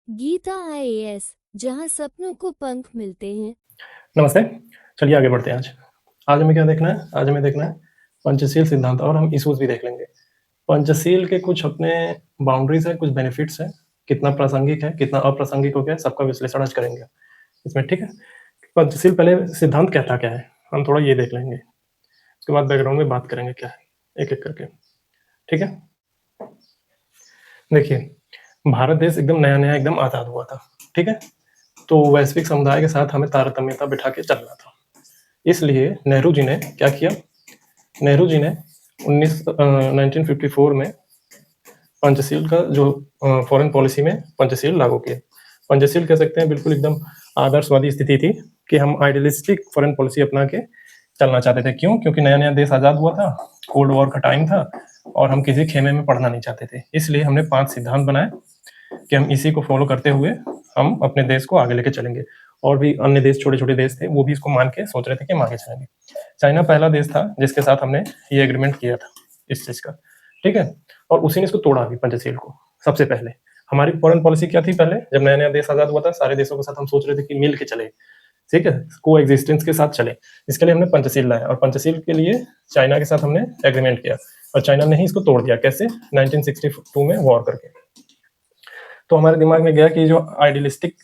Gita IAS, जहां सपनों को पंख मिलते हैं। नमस्ते। चलिए आगे बढ़ते हैं। आज हमें क्या देखना है? आज हमें देखना है पंचशील सिद्धांत, और हम इश्यूज भी देख लेंगे। पंचशील के कुछ अपने बाउंड्रीज है, कुछ बेनिफिट्स है, कितना प्रासंगिक है, कितना अप्रासंगिक हो गया, सबका विश्लेषण आज करेंगे इसमें। ठीक है, पंचशील पहले सिद्धांत कहता क्या है, हम थोड़ा ये देख लेंगे, उसके बाद बैकग्राउंड में बात करेंगे क्या है, एक एक करके। ठीक है, देखिए, भारत देश एकदम नया नया एकदम आज़ाद हुआ था। ठीक है, तो वैश्विक समुदाय के साथ हमें तारतम्यता बिठा के चलना था। इसलिए नेहरू जी ने क्या किया? नेहरू जी ने 1954 में पंचशील का जो फॉरेन पॉलिसी में पंचशील लागू किया। पंचशील कह सकते हैं बिल्कुल एकदम आदर्शवादी स्थिति थी कि हम आइडियलिस्टिक फॉरेन पॉलिसी अपना के चलना चाहते थे। क्यों? क्योंकि नया नया देश आज़ाद हुआ था, कोल्ड वॉर का टाइम था, और हम किसी खेमे में पढ़ना नहीं चाहते थे। इसलिए हमने 5 सिद्धांत बनाए कि हम इसी को फॉलो करते हुए हम अपने देश को आगे लेके चलेंगे। और भी अन्य देश, छोटे छोटे देश थे, वो भी इसको मान के सोच रहे थे कि हम आगे चलेंगे। चाइना पहला देश था जिसके साथ हमने ये एग्रीमेंट किया था इस चीज का। ठीक है, और उसी ने इसको तोड़ा भी, पंचशील को। सबसे पहले हमारी फॉरेन पॉलिसी क्या थी? पहले जब नया नया देश आजाद हुआ था, सारे देशों के साथ हम सोच रहे थे कि मिल के चले, ठीक है, को एग्जिस्टेंस के साथ चले। इसके लिए हमने पंचशील लाया, और पंचशील के लिए चाइना के साथ हमने एग्रीमेंट किया, और चाइना ने ही इसको तोड़ दिया। कैसे? 1962 में वॉर करके। तो हमारे दिमाग में गया कि जो आइडियलिस्टिक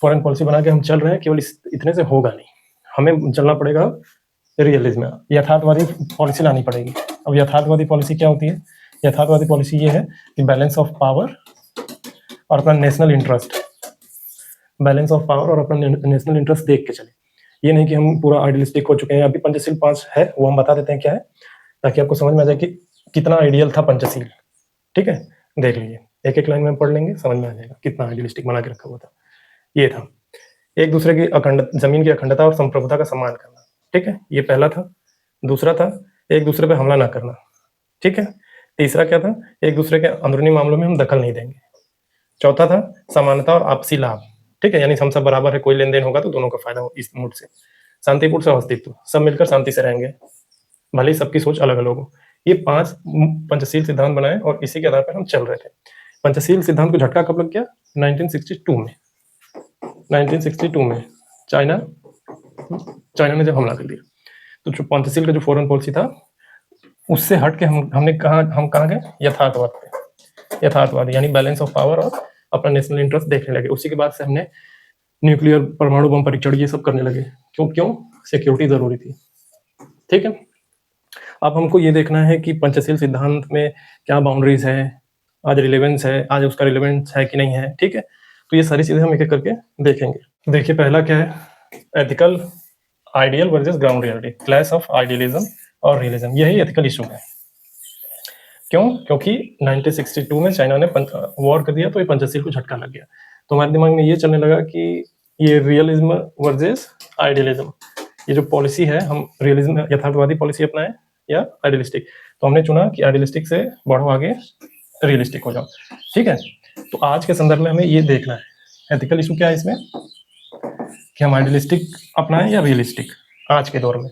फॉरेन पॉलिसी बना के हम चल रहे हैं, केवल इतने से होगा नहीं, हमें चलना पड़ेगा रियलिज्म में, यथार्थवादी पॉलिसी लानी पड़ेगी। अब यथार्थवादी पॉलिसी क्या होती है? यथार्थवादी पॉलिसी ये है कि बैलेंस ऑफ पावर और अपना national interest, balance of power और अपना नेशनल इंटरेस्ट देख के चले। ये नहीं कि हम पूरा आइडियलिस्टिक हो चुके हैं। अभी पंचशील 5 है, वो हम बता देते हैं क्या है, ताकि आपको समझ में आ जाए कि कितना आइडियल था पंचशील। ठीक है, देख लीजिए, एक एक लाइन में पढ़ लेंगे, समझ में आ जाएगा कितना आइडियलिस्टिक बना के रखा हुआ था। ये था, एक दूसरे की जमीन की अखंडता और संप्रभुता का सम्मान करना। ठीक है, ये पहला था। दूसरा था एक दूसरे पे हमला ना करना। ठीक है, तीसरा क्या था? एक दूसरे के अंदरूनी मामलों में हम दखल नहीं देंगे। चौथा था समानता और आपसी लाभ। ठीक है, यानी हम सब बराबर है, कोई लेन देन होगा तो दोनों का फायदा हो इस मूड से। शांतिपूर्ण सहअस्तित्व, सब मिलकर शांति से रहेंगे, भले ही सबकी सोच अलग अलग हो। ये 5 पंचशील सिद्धांत बनाए, और इसी के आधार पर हम चल रहे थे। पंचशील सिद्धांत को झटका कब लग गया? 1962 में। 1962 में चाइना चाइना ने जब हमला कर दिया, तो जो पंचशील का जो फॉरेन पॉलिसी था, उससे हट के हम कहाँ गए? यथार्थवाद पे। यथार्थवाद यानी बैलेंस ऑफ पावर और अपना नेशनल इंटरेस्ट देखने लगे। उसी के बाद से हमने न्यूक्लियर, परमाणु बम परीक्षण, ये सब करने लगे। क्यों? क्यों? सिक्योरिटी जरूरी थी। ठीक है, अब हमको ये देखना है कि पंचशील सिद्धांत में क्या बाउंड्रीज है, आज रिलेवेंस है, आज उसका रिलेवेंस है कि नहीं है। ठीक है, तो ये सारी चीजें हम एक एक करके देखेंगे। देखिए, पहला क्या है? Ethical ideal versus ground reality, clash of idealism और रियलिज्म, यही एथिकल इशू है। क्यों? क्योंकि 1962 में चाइना ने वॉर कर दिया, तो ये पंचशील को झटका लग गया। तो हमारे दिमाग में ये चलने लगा कि ये रियलिज्म वर्सेस आइडियलिज्म, ये जो पॉलिसी है, हम रियलिज्म यथार्थवादी पॉलिसी अपनाएं या आइडियलिस्टिक। तो हमने चुना कि आइडियलिस्टिक से बढ़ो आगे, रियलिस्टिक हो जाओ। ठीक है, तो आज के संदर्भ में हमें ये देखना है एथिकल इशू क्या है इसमें, कि हम आइडियलिस्टिक अपनाएं या रियलिस्टिक आज के दौर में।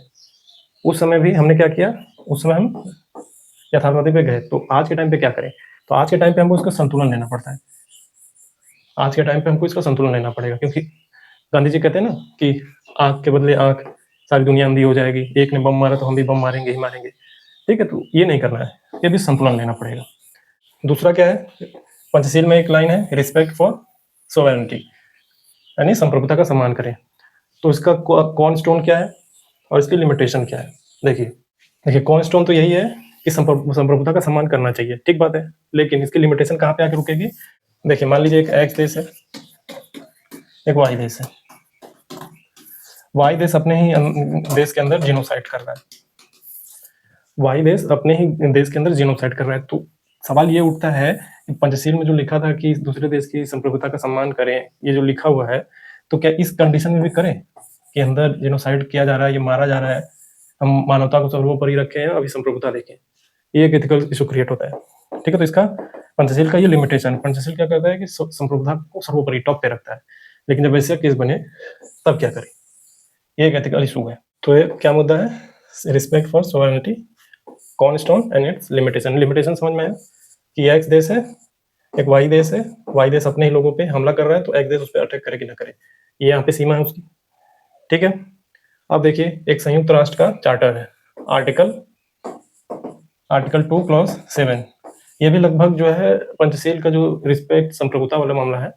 उस समय भी हमने क्या किया? उस समय हम यथार्थवादी पे गए, तो आज के टाइम पे क्या करें? तो आज के टाइम पे हमको इसका संतुलन लेना पड़ता है। आज के टाइम पे हमको इसका संतुलन लेना पड़ेगा, क्योंकि गांधी जी कहते हैं ना कि आंख के बदले आंख, सारी दुनिया अंधी हो जाएगी, एक ने बम मारा तो हम भी बम मारेंगे ही मारेंगे। ठीक है, तो ये नहीं करना है, ये भी संतुलन लेना पड़ेगा। दूसरा क्या है? पंचशील में एक लाइन है, रिस्पेक्ट फॉर सोवेरेनिटी, यानी संप्रभुता का सम्मान करें। तो इसका कॉर्न स्टोन क्या है और इसकी लिमिटेशन क्या है? देखिए, कॉर्न स्टोन तो यही है कि संप्रभुता का सम्मान करना चाहिए, ठीक बात है, लेकिन इसकी लिमिटेशन कहाँ पे आके रुकेगी? देखिए, मान लीजिए एक एक्स देश है, एक वाई देश है। वाई देश अपने ही देश के अंदर जीनोसाइड कर रहा है, वाई देश अपने ही देश के अंदर जीनोसाइड कर रहा है। तो सवाल ये उठता है कि पंचशील में जो लिखा था कि दूसरे देश की संप्रभुता का सम्मान करें, ये जो लिखा हुआ है, तो क्या इस कंडीशन में भी करें कि अंदर जीनोसाइड किया जा रहा है, ये मारा जा रहा है, हम मानवता को सर्वोपरि रखें, अभी संप्रभुता देखें? ये एक एथिकल इशू क्रिएट होता है। ठीक है, तो इसका पंचशील का ये लिमिटेशन, पंचशील क्या करता है कि संप्रभुता को सर्वोपरि टॉप पे रखता है, लेकिन जब ऐसे केस बने तब क्या करें? ये एक एथिकल इशू है। तो ये क्या मुद्दा है? Respect for sovereignty, cornerstone and its limitation. Limitation समझ में आया कि एक्स देश है, एक वाई देश है, वाई देश अपने ही लोगों पे हमला कर रहा है तो एक्स देश उस पर अटैक करे कि ना करे, ये यहाँ पे सीमा है उसकी। ठीक है, अब देखिए एक संयुक्त राष्ट्र का चार्टर है, आर्टिकल आर्टिकल 2 क्लॉज 7, ये भी लगभग जो है पंचशील का जो रिस्पेक्ट संप्रभुता वाला मामला है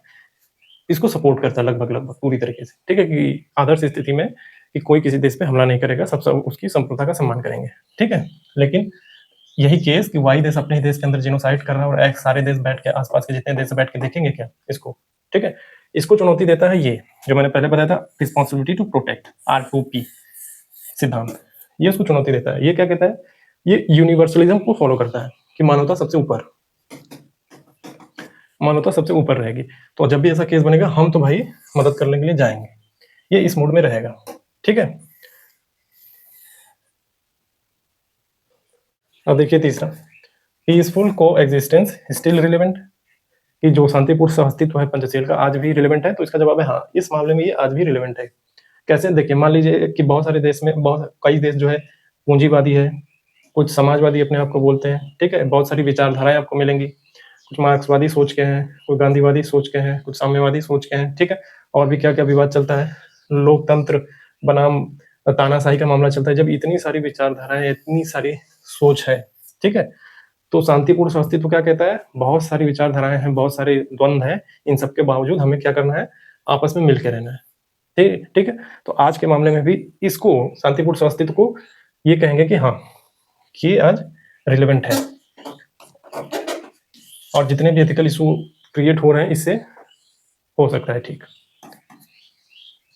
इसको सपोर्ट करता है लगभग लगभग पूरी तरीके से। ठीक है, कि आदर्श स्थिति में कि कोई किसी देश पे हमला नहीं करेगा, सब उसकी संप्रभुता का सम्मान करेंगे। ठीक है, लेकिन यही केस कि वाई देश अपने ही देश के अंदर जिनोसाइड कर रहा है और एक्स सारे देश बैठ के आसपास के जितने देश बैठ के देखेंगे क्या इसको। ठीक है, इसको चुनौती देता है ये जो मैंने पहले बताया था, रिस्पॉन्सिबिलिटी टू प्रोटेक्ट, R2P सिद्धांत, ये उसको चुनौती देता है। ये क्या कहता है, ये यूनिवर्सलिज्म को फॉलो करता है कि मानवता सबसे ऊपर, मानवता सबसे ऊपर रहेगी। तो जब भी ऐसा केस बनेगा हम तो भाई मदद करने के लिए जाएंगे, ये इस मोड में रहेगा। ठीक है, अब देखिए तीसरा, पीसफुल को एग्जिस्टेंस स्टिल रिलेवेंट, कि जो शांतिपूर्ण सहअस्तित्व है पंचशील का आज भी रिलेवेंट है। तो इसका जवाब है हाँ, इस मामले में ये आज भी रिलेवेंट है। कैसे, देखिए मान लीजिए कि बहुत सारे देश में कई देश जो है पूंजीवादी है, कुछ समाजवादी अपने आप को बोलते हैं। ठीक है, बहुत सारी विचारधाराएं आपको मिलेंगी, कुछ मार्क्सवादी सोच के हैं, कुछ गांधीवादी सोच के हैं, कुछ साम्यवादी सोच के हैं। ठीक है, और भी क्या क्या विवाद चलता है, लोकतंत्र बनाम तानाशाही का मामला चलता है। जब इतनी सारी विचारधाराएं, इतनी सारी सोच है, ठीक है, तो शांतिपूर्ण सहअस्तित्व क्या कहता है, बहुत सारी विचारधाराएं हैं, बहुत सारे द्वंद्व हैं, इन सबके बावजूद हमें क्या करना है, आपस में मिलकर रहना है। ठीक ठीक है, तो आज के मामले में भी इसको शांतिपूर्ण सहअस्तित्व को ये कहेंगे कि हाँ, कि आज रिलेवेंट है और जितने भी एथिकल इशू क्रिएट हो रहे हैं इससे हो सकता है ठीक।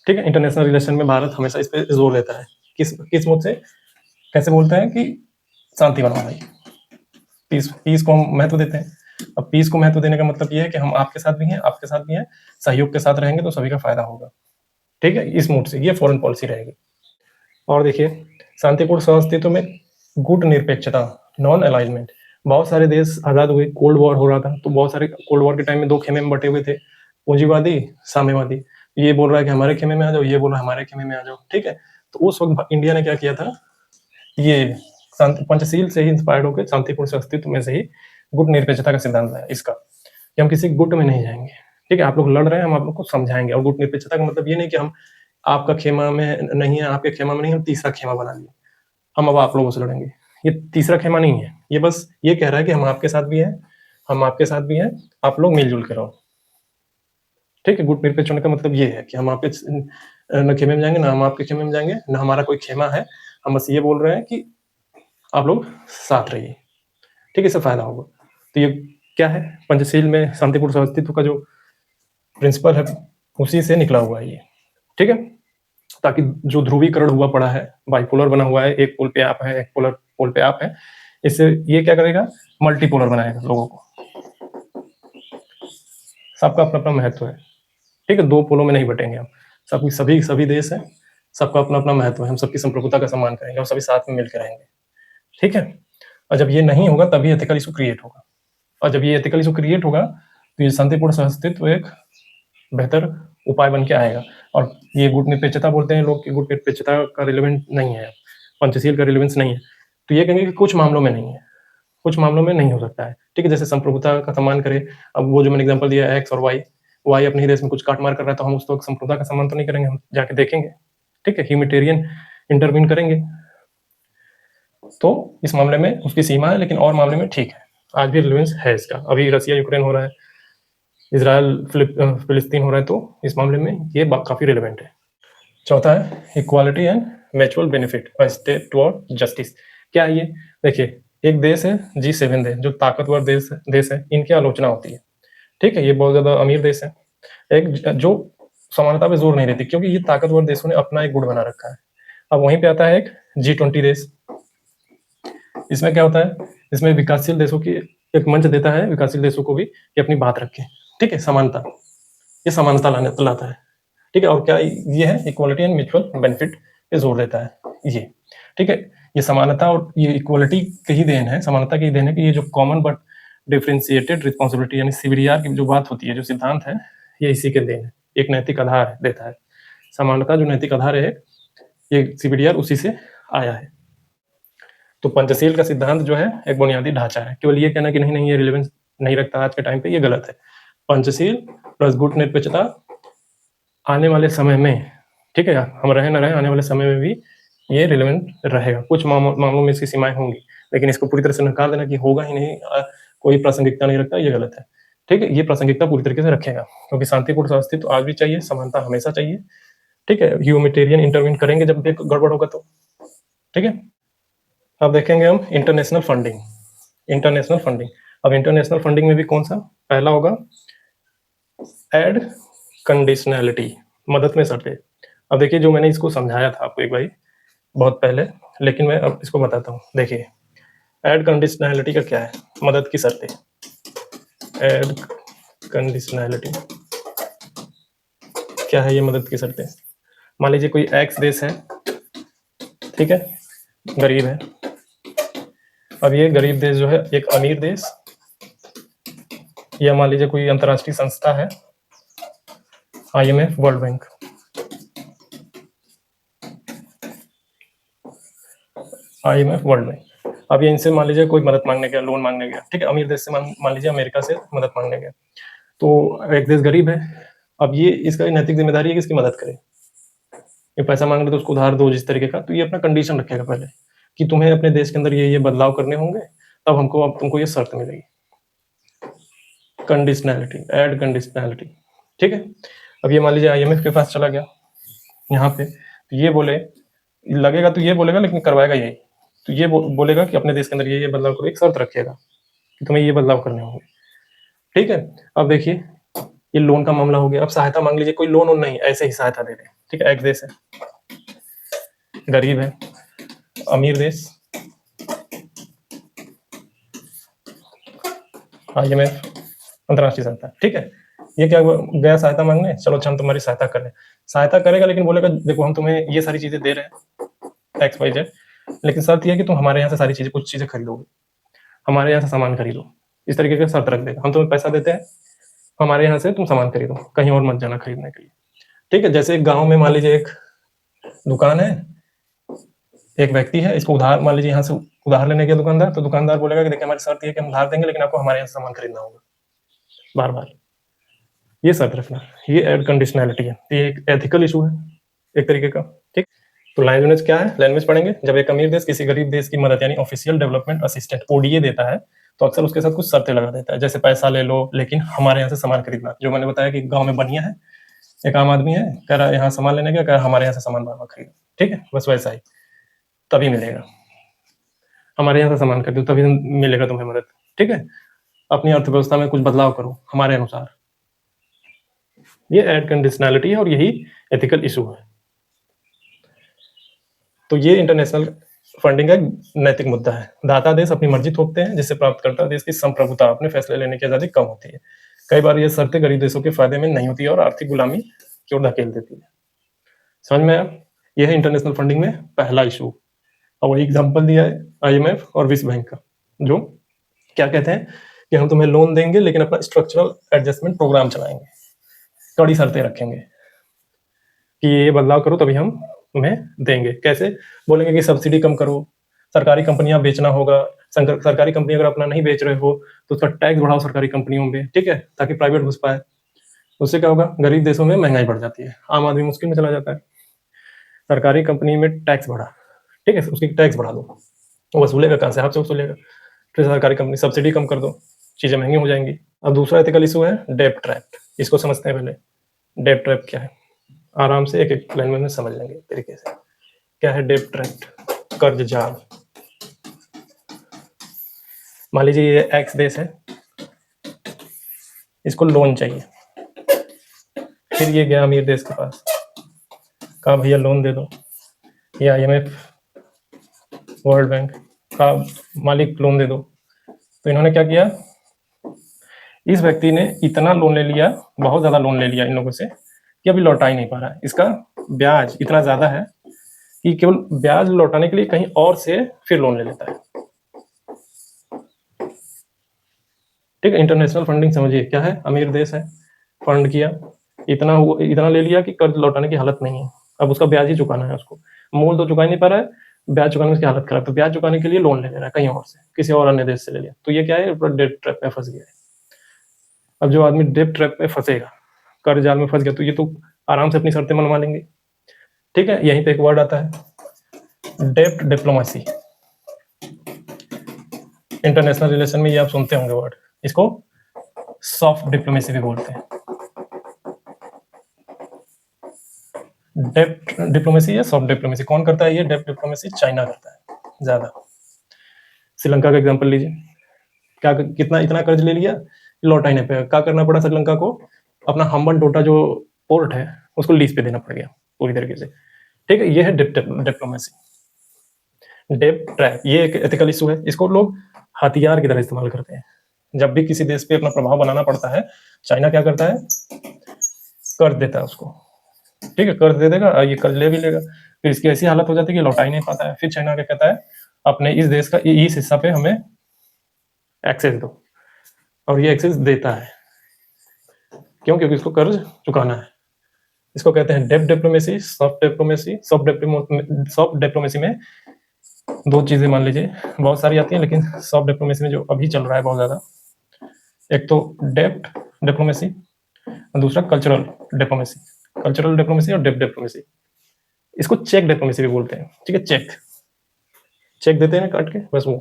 ठीक है, इंटरनेशनल रिलेशन में भारत हमेशा इस पर जोर देता है, किस किस मुद्दे से, कैसे बोलता है कि शांति बनाओ भाई, पीस को हम महत्व देते हैं। अब पीस को महत्व देने का मतलब ये है कि हम आपके साथ भी हैं, आपके साथ भी हैं, सहयोग के साथ रहेंगे तो सभी का फायदा होगा। ठीक है, इस मूड से ये फॉरेन पॉलिसी रहेगी। और देखिए शांतिपूर्ण सहअस्तित्व में गुट निरपेक्षता, नॉन अलाइनमेंट, बहुत सारे देश आजाद हुए, कोल्ड वॉर हो रहा था तो बहुत सारे कोल्ड वॉर के टाइम में दो खेमे में बटे हुए थे, पूंजीवादी साम्यवादी, ये बोल रहा है कि हमारे खेमे में आ जाओ, ये बोल रहा है हमारे खेमे में आ जाओ। ठीक है, तो उस वक्त इंडिया ने क्या किया था, ये पंचशील से ही इंस्पायर्ड होकर शांतिपूर्ण सहअस्तित्व में से ही गुट निरपेक्षता का सिद्धांत है इसका, कि हम किसी गुट में नहीं जाएंगे। ठीक है, आप लोग लड़ रहे हैं, हम आप लोग को समझाएंगे। और गुट निरपेक्षता का मतलब ये नहीं कि हम आपका खेमा में नहीं है, आपके खेमा में नहीं, हम तीसरा खेमा बना लिए, हम अब आप लोगों से लड़ेंगे। ये तीसरा खेमा नहीं है, ये बस ये कह रहा है कि हम आपके साथ भी हैं, हम आपके साथ भी हैं, आप लोग मिलजुल के रहो। ठीक है, गुट निरपेक्ष होने का मतलब ये है कि हम आपके न खेमे में जाएंगे, ना हम आपके खेमे में जाएंगे, ना हमारा कोई खेमा है, हम बस ये बोल रहे हैं कि आप लोग साथ रहिए। ठीक है, इससे फायदा होगा। तो ये क्या है, पंचशील में शांतिपूर्ण सहअस्तित्व का जो प्रिंसिपल है उसी से निकला हुआ है ये। ठीक है, ताकि जो ध्रुवीकरण हुआ पड़ा है, बाइपोलर बना हुआ है, एक पोल पे आप है, एक पोल पे आप है, इससे ये क्या करेगा, मल्टीपोलर बनाएगा लोगों को। सबका अपना अपना महत्व है। ठीक है, दो पोलों में नहीं बटेंगे हम, सभी देश है, सबका अपना अपना महत्व है, हम सबकी संप्रभुता का सम्मान करेंगे और सभी साथ में मिलकर रहेंगे। ठीक है, और जब ये नहीं होगा तभी एथिकल इशू क्रिएट होगा, और जब ये एथिकल इशू क्रिएट होगा तो ये शांतिपूर्ण सहअस्तित्व एक बेहतर उपाय बन के आएगा। और ये गुट निरपेक्षता बोलते हैं लोग कि गुट निरपेक्षता का रिलेवेंट नहीं है, पंचशील का रिलेवेंस नहीं है, तो ये कहेंगे कि कुछ मामलों में नहीं है, कुछ मामलों में नहीं हो सकता है। ठीक है, जैसे संप्रभुता का सम्मान करे, अब वो जो मैंने एग्जाम्पल दिया एक्स और वाई अपने ही देश में कुछ काट मार कर रहा है तो हम उस वक्त संप्रभुता का सम्मान तो नहीं करेंगे, हम जाके देखेंगे। ठीक है, ह्यूमैनिटेरियन इंटरवीन करेंगे। तो इस मामले में उसकी सीमा है, लेकिन और मामले में ठीक है, आज भी रिलेवेंस है इसका। अभी रसिया यूक्रेन हो रहा है, इसराइल फिलिस्तीन हो रहा है, तो इस मामले में ये काफी रिलेवेंट है। चौथा है equality and mutual benefit state toward justice. क्या है ये, देखिए एक देश है G7 देश, जो ताकतवर देश है, इनकी आलोचना होती है। ठीक है, ये बहुत ज्यादा अमीर देश है, एक जो समानता पे जोर नहीं देती, क्योंकि ये ताकतवर देशों ने अपना एक गुट बना रखा है। अब वहीं पे आता है एक G20 देश, इसमें क्या होता है, इसमें विकासशील देशों की एक मंच देता है, विकासशील देशों को भी कि अपनी बात रखें। ठीक है, समानता, ये समानता लाता है। ठीक है, और क्या ये है, इक्वालिटी एंड म्यूचुअल बेनिफिट पे जोर देता है ये। ठीक है, ये समानता और ये इक्वालिटी की ही देन है, समानता की देन है कि ये जो कॉमन बट डिफरेंशिएटेड रिस्पॉन्सिबिलिटी यानी CBDR की जो बात होती है, जो सिद्धांत है, ये इसी के देन है, एक नैतिक आधार देता है। समानता जो नैतिक आधार है, ये CBDR उसी से आया है। तो पंचशील का सिद्धांत जो है एक बुनियादी ढांचा है, केवल ये कहना कि नहीं नहीं ये रिलेवेंस नहीं रखता आज के टाइम पे, ये गलत है। पंचशील प्लस गुटनिरपेक्षता आने वाले समय में, ठीक है, हम रहे न रहे, आने वाले समय में भी ये रिलेवेंट रहेगा। कुछ मामलों में इसकी सीमाएं होंगी, लेकिन इसको पूरी तरह से नकार देना कि होगा ही नहीं, कोई प्रासंगिकता नहीं रखता, ये गलत है। ठीक है, ये प्रासंगिकता पूरी तरीके से रखेगा, क्योंकि शांतिपूर्ण अस्तित्व आज भी चाहिए, समानता हमेशा चाहिए। ठीक है, ह्यूमैनिटेरियन इंटरवीन करेंगे जब भी गड़बड़ होगा तो। ठीक है, अब देखेंगे हम इंटरनेशनल फंडिंग। इंटरनेशनल फंडिंग, अब इंटरनेशनल फंडिंग में भी कौन सा पहला होगा, एड कंडीशनैलिटी, मदद में शर्तें। अब देखिए, जो मैंने इसको समझाया था आपको एक भाई बहुत पहले, लेकिन मैं अब इसको बताता हूँ। देखिए, एड कंडीशनैलिटी का क्या है, मदद की शर्तें। एड कंडीशनैलिटी क्या है, ये मदद की शर्तें। मान लीजिए कोई एक्स देश है, ठीक है, गरीब है। अब ये गरीब देश जो है एक अमीर देश, या मान लीजिए कोई अंतर्राष्ट्रीय संस्था है, IMF, world bank, IMF, world bank. अब ये इनसे मान लीजिए कोई मदद मांगने गया, लोन मांगने गया, ठीक है, अमीर देश से मान लीजिए अमेरिका से मदद मांगने गया, तो एक देश गरीब है। अब ये इसका नैतिक जिम्मेदारी है कि इसकी मदद करे। ये पैसा मांग रहे तो उसको उधार दो जिस तरीके का, तो ये अपना कंडीशन रखेगा पहले कि तुम्हें अपने देश के अंदर ये बदलाव करने होंगे, तब अब तुमको ये शर्त मिलेगी। कंडीशनैलिटी, एड कंडीशनैलिटी, ठीक है। अब ये मान लीजिए IMF के पास चला गया यहाँ पे, तो ये बोले, लगेगा तो ये बोलेगा, लेकिन करवाएगा यही, तो ये बोलेगा कि अपने देश के अंदर ये बदलाव करो, एक शर्त रखिएगा कि तुम्हें ये बदलाव करने होंगे। ठीक है, अब देखिए ये लोन का मामला हो गया। अब सहायता मांग लीजिए, कोई लोन नहीं, ऐसे ही सहायता दे रहे हैं। ठीक है, एक देश है, गरीब है, अमीर देश, IMF, अंतर्राष्ट्रीय संस्था। ठीक है, ये क्या गया सहायता मांगने, चलो अच्छा हम तुम्हारी सहायता कर रहे हैं। सहायता करेगा, लेकिन बोलेगा देखो हम तुम्हें ये सारी चीजें दे रहे हैं XYZ, लेकिन शर्त यह है कि तुम हमारे यहाँ से सारी चीजें, कुछ चीजें खरीदोगे, हमारे यहाँ से सामान खरीदो। इस तरीके का शर्त रख देगा। हम तुम्हें पैसा देते हैं, हमारे यहाँ से तुम सामान खरीदो, कहीं और मत जाना खरीदने के लिए। ठीक है, जैसे एक गाँव में मान लीजिए एक दुकान है, एक व्यक्ति है, इसको उधार मान लीजिए यहाँ से उधार लेने गया दुकानदार, तो दुकानदार बोलेगा कि देखिए हमारी शर्त ये है कि हम उधार देंगे, लेकिन आपको हमारे यहाँ से सामान खरीदना होगा बार बार। ये शर्त रखना, ये एड कंडीशनैलिटी है, ये एक एथिकल इशू है एक तरीके का। ठीक, तो लैंग्वेज क्या है, लैंग्वेज पढ़ेंगे। जब एक अमीर देश किसी गरीब देश की मदद, यानी ऑफिशियल डेवलपमेंट असिस्टेंट ODA देता है, तो अक्सर उसके साथ कुछ शर्तें लगा देता है, जैसे पैसा ले लो लेकिन हमारे यहाँ से सामान खरीदना। जो मैंने बताया कि गाँव में बनिया है, एक आम आदमी है, कह रहा है यहाँ सामान लेने गया, कह रहा हमारे यहाँ से सामान बार बार खरीदो। ठीक है, बस वैसा ही, तभी मिलेगा, हमारे यहाँ से सामान खरीदो तभी मिलेगा तुम्हें मदद। ठीक है, अपनी अर्थव्यवस्था में कुछ बदलाव करो हमारे अनुसार। ये एड कंडीशनैलिटी है और यही एथिकल इशू है। तो ये इंटरनेशनल फंडिंग का नैतिक मुद्दा है। दाता देश अपनी मर्जी थोपते हैं, जिससे प्राप्तकर्ता देश की संप्रभुता, अपने फैसले लेने की आजादी कम होती है। कई बार ये शर्तें गरीब देशों के फायदे में नहीं होती है और आर्थिक गुलामी की ओर धकेल देती है। समझ में आया? यह है इंटरनेशनल फंडिंग में पहला इशू। और वही एग्जाम्पल दिया है IMF और विश्व बैंक का, जो क्या कहते हैं कि हम तुम्हें लोन देंगे, लेकिन अपना स्ट्रक्चरल एडजस्टमेंट प्रोग्राम चलाएंगे, कड़ी शर्तें रखेंगे कि ये बदलाव करो तभी हम तुम्हें देंगे। कैसे? बोलेंगे कि सब्सिडी कम करो, सरकारी कंपनियां बेचना होगा, सरकारी कंपनी अगर अपना नहीं बेच रहे हो तो उसका टैक्स बढ़ाओ सरकारी कंपनियों में, ठीक है, ताकि प्राइवेट घुस पाए। उससे क्या होगा, गरीब देशों में महंगाई बढ़ जाती है, आम आदमी मुश्किल में चला जाता है। सरकारी कंपनी में टैक्स बढ़ा, ठीक है, उसकी टैक्स बढ़ा दो, वो वसूलेगा कहाँ से? आपसे वसूलेगा। फिर सरकारी कंपनी सब्सिडी कम कर दो, चीजें महंगी हो जाएंगी। अब दूसरा एथिकल इशू है डेब्ट ट्रैप। इसको समझते हैं पहले। डेब्ट ट्रैप क्या है, आराम से एक एक लाइन में समझ लेंगे तरीके से। क्या है डेब्ट ट्रैप? कर्ज जाल। मान लीजिए ये एक्स देश है, इसको लोन चाहिए, फिर ये गया अमीर देश के पास, कहा भैया लोन दे दो। ये IMF, वर्ल्ड बैंक का मालिक लोन दे दो। तो इन्होंने क्या किया, इस व्यक्ति ने इतना लोन ले लिया, बहुत ज्यादा लोन ले लिया इन लोगों से, कि अभी लौटा ही नहीं पा रहा है। इसका ब्याज इतना ज्यादा है कि केवल ब्याज लौटाने के लिए कहीं और से फिर लोन ले लेता है। ठीक है, इंटरनेशनल फंडिंग समझिए क्या है। अमीर देश है, फंड किया, इतना ले लिया कि कर्ज लौटाने की हालत नहीं है, अब उसका ब्याज ही चुकाना है उसको। मूल तो चुका ही नहीं पा रहा है, ब्याज चुकाने में उसकी हालत खराब, तो ब्याज चुकाने के लिए लोन ले ले रहा है कहीं और से, किसी और अन्य देश से ले लिया। तो ये क्या है, डेब्ट ट्रैप में फंस गया है। अब जो आदमी डेट ट्रैप में फंसेगा, कर्ज जाल में फंस गया, तो ये तो आराम से अपनी शर्तें मनवा लेंगे। ठीक है, यहीं पे एक वर्ड आता है डेप्ट डिप्लोमेसी। इंटरनेशनल रिलेशन में ये आप सुनते होंगे वर्ड, इसको सॉफ्ट डिप्लोमेसी भी बोलते हैं। डेप्ट डिप्लोमेसी या सॉफ्ट डिप्लोमेसी कौन करता है? ये डेप्ट डिप्लोमेसी चाइना करता है ज्यादा। श्रीलंका का एग्जांपल लीजिए, क्या कितना इतना कर्ज ले लिया, लौटा ही नहीं पाया, क्या करना पड़ा श्रीलंका को? अपना हम्बन टोटा जो पोर्ट है उसको लीज पे देना पड़ गया पूरी तरीके से। ठीक है, ये है डिप्लोमेसी। डेप्ट ट्रैप ये एक एथिकल इशू है, इसको लोग हथियार की तरह इस्तेमाल करते हैं। जब भी किसी देश पे अपना प्रभाव बनाना पड़ता है, चाइना क्या करता है? कर्ज देता है उसको। ठीक है, कर्ज दे देगा, ये कर्ज ले भी लेगा, फिर इसकी ऐसी हालत हो जाती है कि लौटा ही नहीं पाता है। फिर चाइना क्या कहता है? अपने इस देश का इस हिस्सा पे हमें एक्सेस दो, और ये एक्सेस देता है। क्यों? क्योंकि इसको कर्ज चुकाना है। इसको कहते हैं डेप्ट diplomacy, soft diplomacy. Soft diplomacy में दो चीजें मान लीजिए बहुत सारी आती हैं, लेकिन सॉफ्ट डिप्लोमेसी में जो अभी चल रहा है बहुत ज्यादा, एक तो डेप्ट डिप्लोमेसी, दूसरा कल्चरल डिप्लोमेसी। कल्चरल डिप्लोमेसी और डेप्ट डिप्लोमेसी, इसको चेक डिप्लोमेसी भी बोलते हैं। ठीक है, चेक देते हैं काट के, बस वो।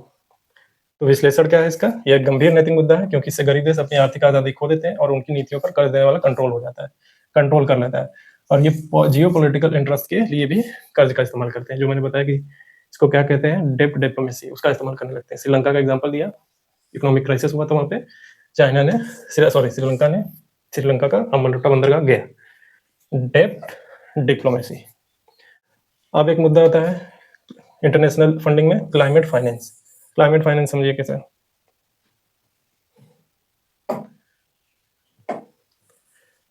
तो विश्लेषण क्या है इसका? यह एक गंभीर नैतिक मुद्दा है, क्योंकि इससे गरीब देश अपनी आर्थिक आजादी खो देते हैं और उनकी नीतियों पर कर्ज देने वाला कंट्रोल हो जाता है, कंट्रोल कर लेता है। और ये जियो पोलिटिकल इंटरेस्ट के लिए भी कर्ज का इस्तेमाल करते हैं। जो मैंने बताया कि इसको क्या कहते हैं, डेप्ट डिप्लोमेसी, उसका इस्तेमाल करने लगते हैं। श्रीलंका का एग्जाम्पल दिया, इकोनॉमिक क्राइसिस हुआ था वहां पे, चाइना ने श्रीलंका ने श्रीलंका का हम्बनटोटा बंदरगाह गया। डेप्ट डिप्लोमेसी। अब एक मुद्दा आता है इंटरनेशनल फंडिंग में, क्लाइमेट फाइनेंस। क्लाइमेट फाइनेंस समझिए कैसे?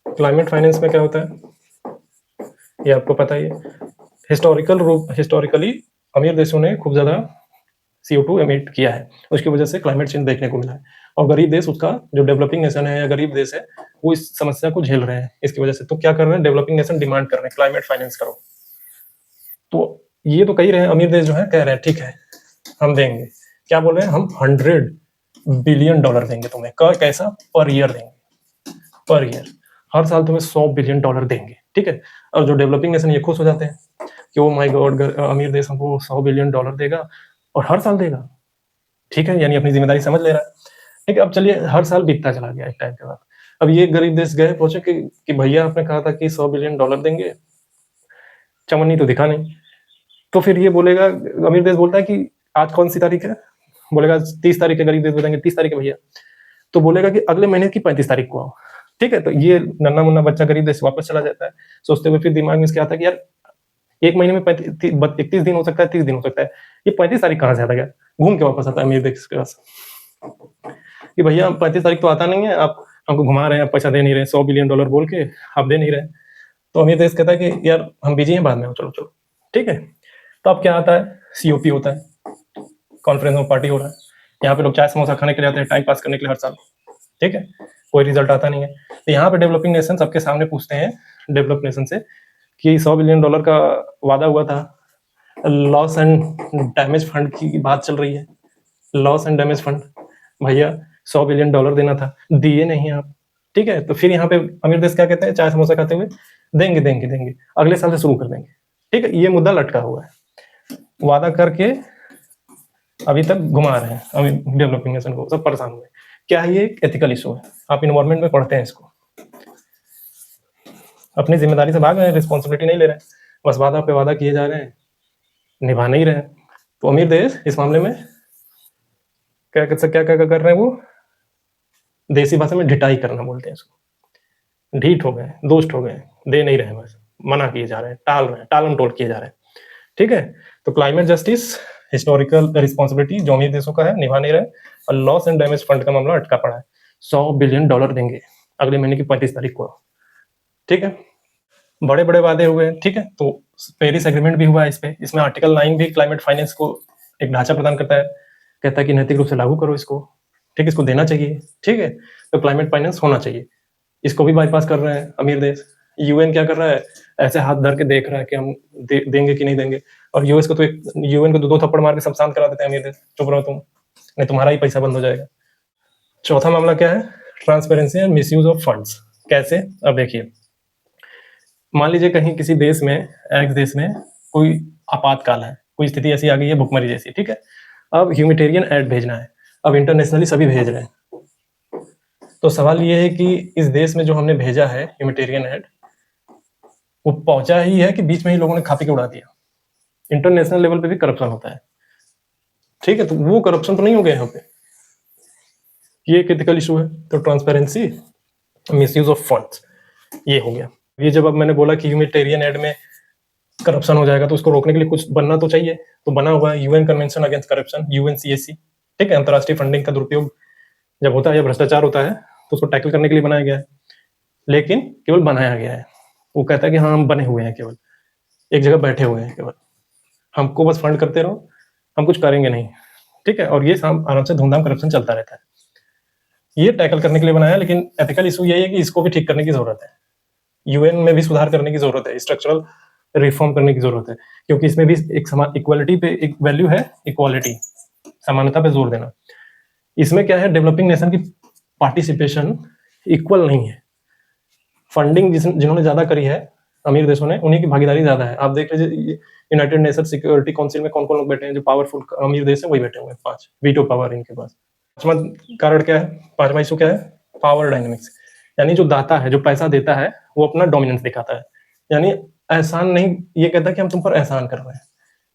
क्लाइमेट फाइनेंस में क्या होता है ये आपको पता ही है। हिस्टोरिकली अमीर देशों ने खूब ज्यादा CO2 एमिट किया है, उसकी वजह से क्लाइमेट चेंज देखने को मिला है। और गरीब देश, उसका जो डेवलपिंग नेशन है या गरीब देश है, वो इस समस्या को झेल रहे हैं इसकी वजह से। तो क्या कर रहे हैं? डेवलपिंग नेशन डिमांड कर रहे हैं क्लाइमेट फाइनेंस करो। तो ये तो कही रहे हैं, अमीर देश जो है कह रहे हैं ठीक है हम देंगे। क्या बोल रहे हैं? हम $100 बिलियन देंगे तुम्हें। कैसा? पर ईयर देंगे, पर ईयर। हर साल तुम्हें $100 बिलियन देंगे। ठीक है, और जो डेवलपिंग नेशन ये खुश हो जाते हैं कि ओ माय गॉड, अमीर देश हमको $100 बिलियन देगा और हर साल देगा। ठीक है, यानी अपनी जिम्मेदारी समझ ले रहा है। ठीक है, अब चलिए हर साल बीतता चला गया एक टाइम के बाद। अब ये गरीब देश गए पूछे कि भैया आपने कहा था कि $100 बिलियन देंगे, चमनी तो दिखा नहीं। तो फिर ये बोलेगा, अमीर देश बोलता है कि आज कौन सी तारीख है? बोलेगा 30 तारीख है। गरीब देश बताएंगे 30 तारीख है भैया। तो बोलेगा कि अगले महीने की 35 तारीख को आओ। ठीक है, तो ये नन्ना मुन्ना बच्चा गरीब देश वापस चला जाता है, सोचते हुए फिर दिमाग में इसके आता है कि यार एक महीने में 31 दिन हो सकता है, 30 दिन हो सकता है, ये 35 तारीख कहाँ से आता गया? घूम के वापस आता है अमीर देश के पास कि भैया 35 तारीख तो आता नहीं है, आप हमको घुमा रहे हैं, पैसा दे नहीं रहे, $100 बिलियन बोल के आप दे नहीं रहे। तो अमीर देश कहता है कि यार हम बिजी हैं, बाद में चलो चलो। ठीक है, तो अब क्या आता है? COP होता है, कॉन्फ्रेंस ऑफ पार्टी हो रहा है। यहाँ पे लोग चाय समोसा खाने के लिए आते हैं, टाइम पास करने के लिए हर साल। ठीक है, कोई रिजल्ट आता नहीं है। तो यहाँ पे डेवलपिंग नेशन सबके सामने पूछते हैं डेवलप नेशन से कि $100 बिलियन का वादा हुआ था, लॉस एंड डैमेज फंड की बात चल रही है। लॉस एंड डैमेज फंड, भैया $100 बिलियन देना था, दिए नहीं आप। ठीक है, तो फिर यहाँ पे अमीर देश क्या कहते हैं चाय समोसा खाते हुए? देंगे देंगे देंगे, अगले साल से शुरू कर देंगे। ठीक है, ये मुद्दा लटका हुआ है, वादा करके अभी तक घुमा रहे हैं अभी डेवलपिंग नेशन को, सब परेशान हुए। क्या ये एक एथिकल इशू है? आप इन्वायरमेंट में पढ़ते हैं इसको, अपनी जिम्मेदारी से भाग रहे हैं, रिस्पॉन्सिबिलिटी नहीं ले रहे हैं, बस वादा पे वादा किए जा रहे हैं, निभा नहीं रहे हैं। तो अमीर देश इस मामले में क्या कर रहे हैं? वो देसी भाषा में ढिटाई करना बोलते हैं इसको। ढीठ हो गए, दुष्ट हो गए, दे नहीं रहे, बस मना किए जा रहे हैं, टाल रहे हैं, टालम टोल किए जा रहे हैं। ठीक है, तो क्लाइमेट जस्टिस, हिस्टोरिकल रिस्पॉन्सिबिलिटी जो अमीर देशों का है, निभा नहीं रहे। और लॉस एंड डैमेज फंड का मामला अटका पड़ा है, $100 बिलियन देंगे अगले महीने की 35 तारीख को। ठीक है, बड़े बड़े वादे हुए हैं। ठीक है, तो पेरिस एग्रीमेंट भी हुआ है इस पे। इसमें आर्टिकल 9 भी क्लाइमेट फाइनेंस को एक ढांचा प्रदान करता है, कहता है कि नैतिक रूप से लागू करो इसको। ठीक है, इसको देना चाहिए। ठीक है, तो क्लाइमेट फाइनेंस होना चाहिए। इसको भी बाईपास कर रहे हैं अमीर देश। UN क्या कर रहा है? ऐसे हाथ धर के देख रहा है कि हम देंगे कि नहीं देंगे। और यूएस को तो UN को दो थप्पड़ मार के सब शांत करा देते हैं अमीर देश, चुप रहो तुम, नहीं तुम्हारा ही पैसा बंद हो जाएगा। चौथा मामला क्या है? Transparency and misuse of funds. कैसे? अब देखिए, मान लीजिए कहीं किसी देश में, एक्स देश में कोई आपातकाल है, कोई स्थिति ऐसी आ गई है भुखमरी जैसी, ठीक है। अब ह्यूमैनिटेरियन एड भेजना है, अब इंटरनेशनली सभी भेज रहे हैं। तो सवाल ये है कि इस देश में जो हमने भेजा है ह्यूमैनिटेरियन एड, वो पहुंचा ही है कि बीच में ही लोगों ने खा पी के उड़ा दिया। इंटरनेशनल लेवल पे भी करप्शन होता है, ठीक है। तो वो करप्शन तो नहीं हो गया यहाँ पे, ये एक एथिकल इशू है। तो ट्रांसपेरेंसी, मिसयूज ऑफ फंड्स, ये हो गया। ये जब अब मैंने बोला कि ह्यूमैनिटेरियन एड में करप्शन हो जाएगा तो उसको रोकने के लिए कुछ बनना तो चाहिए, तो बना हुआ है यूएन कन्वेंशन अगेंस्ट करप्शन, यूएनसीएसी, ठीक है। अंतर्राष्ट्रीय फंडिंग का दुरुपयोग जब होता है या भ्रष्टाचार होता है तो उसको टैकल करने के लिए बनाया गया है, लेकिन केवल बनाया गया है। वो कहता है कि हाँ हम बने हुए हैं, केवल एक जगह बैठे हुए हैं, केवल हमको बस फंड करते रहो, हम कुछ करेंगे नहीं, ठीक है। और ये आराम से धूमधाम करप्शन चलता रहता है। ये टैकल करने के लिए बनाया, लेकिन एथिकल इशू यही है कि इसको भी ठीक करने की जरूरत है। यूएन में भी सुधार करने की जरूरत है, स्ट्रक्चरल रिफॉर्म करने की जरूरत है, क्योंकि इसमें भी एक समान इक्वालिटी पे एक वैल्यू है, इक्वालिटी, समानता पे जोर देना। इसमें क्या है, डेवलपिंग नेशन की पार्टिसिपेशन इक्वल नहीं है। फंडिंग जिन्होंने ज्यादा करी है, अमीर देशों ने, उन्हीं की भागीदारी ज्यादा है। आप देख लीजिए यूनाइटेड नेशन सिक्योरिटी काउंसिल में कौन कौन लोग बैठे हैं, जो पावरफुल अमीर देश है वही बैठे हुए हैं, 5 वीटो पावर इनके पास। पांचवा कारण क्या है, पांचवा इशू क्या है, पावर डायनेमिक्स, यानी जो दाता है, जो पैसा देता है, वो अपना डोमिनेंस दिखाता है। यानी एहसान नहीं, ये कहता है कि हम तुम पर एहसान कर रहे हैं।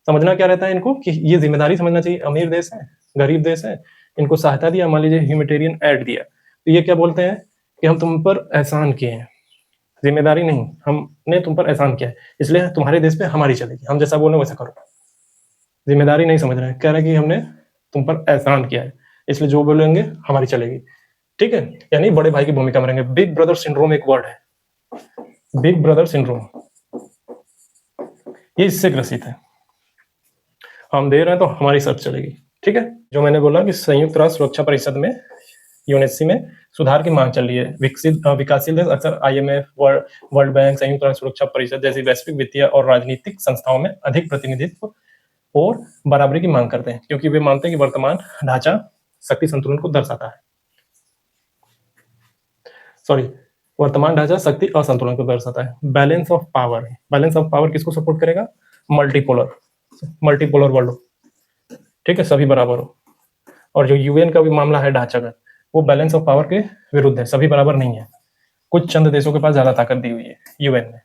समझना क्या रहता है इनको, कि ये जिम्मेदारी समझना चाहिए। अमीर देश है, गरीब देश है, इनको सहायता दिया, मान लीजिए ह्यूमैनिटेरियन एड दिया, तो ये क्या बोलते हैं कि हम तुम पर एहसान किए हैं, जिम्मेदारी नहीं, हमने तुम पर एहसान किया है, इसलिए तुम्हारे देश पे हमारी चलेगी, हम जैसा बोले वैसा करो। जिम्मेदारी नहीं समझ रहे हैं, कह रहे हैं कि हमने तुम पर एहसान किया है, इसलिए जो बोलेंगे हमारी चलेगी, ठीक है। यानी बड़े भाई की भूमिका में रहेंगे। बिग ब्रदर सिंड्रोम एक वर्ड है, बिग ब्रदर सिंड्रोम, ये इससे ग्रसित है। हम दे रहे हैं तो हमारी शर्त चलेगी, ठीक है। जो मैंने बोला कि संयुक्त राष्ट्र सुरक्षा परिषद में, यूएनएससी में सुधार की मांग चल रही है। विकासशील देश अक्सर आईएमएफ, वर्ल्ड बैंक, संयुक्त राष्ट्र सुरक्षा परिषद जैसी वैश्विक वित्तीय और राजनीतिक संस्थाओं में अधिक प्रतिनिधित्व और बराबरी की मांग करते हैं, क्योंकि वे मानते हैं कि वर्तमान ढांचा शक्ति संतुलन को दर्शाता है। वर्तमान ढांचा शक्ति असंतुलन को दर्शाता है। Balance of power, balance of power किसको सपोर्ट करेगा, मल्टीपोलर वर्ल्ड, ठीक है, सभी बराबर हो। और जो यूएन का भी मामला है ढांचागत, वो बैलेंस ऑफ पावर के विरुद्ध है, सभी बराबर नहीं है, कुछ चंद देशों के पास ज्यादा ताकत दी हुई है यूएन में।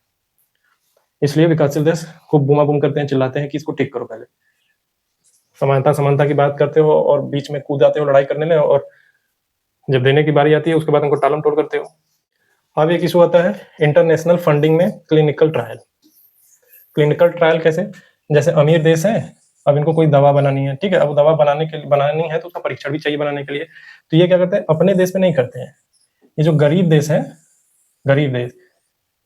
इसलिए विकासशील देश खूब बूमा बूम करते हैं, चिल्लाते हैं कि इसको ठीक करो पहले। समानता की बात करते हो और बीच में कूद जाते हो लड़ाई करने में, और जब देने की बारी आती है उसके बाद उनको टालम टोल करते हो। अब एक इशू आता है इंटरनेशनल फंडिंग में क्लिनिकल ट्रायल। क्लिनिकल ट्रायल कैसे, जैसे अमीर देश है, अब इनको कोई दवा बनानी है, ठीक है, अब दवा बनानी है तो उसका परीक्षण भी चाहिए बनाने के लिए, तो ये क्या करते हैं, अपने देश में नहीं करते हैं। ये जो गरीब देश है, गरीब देश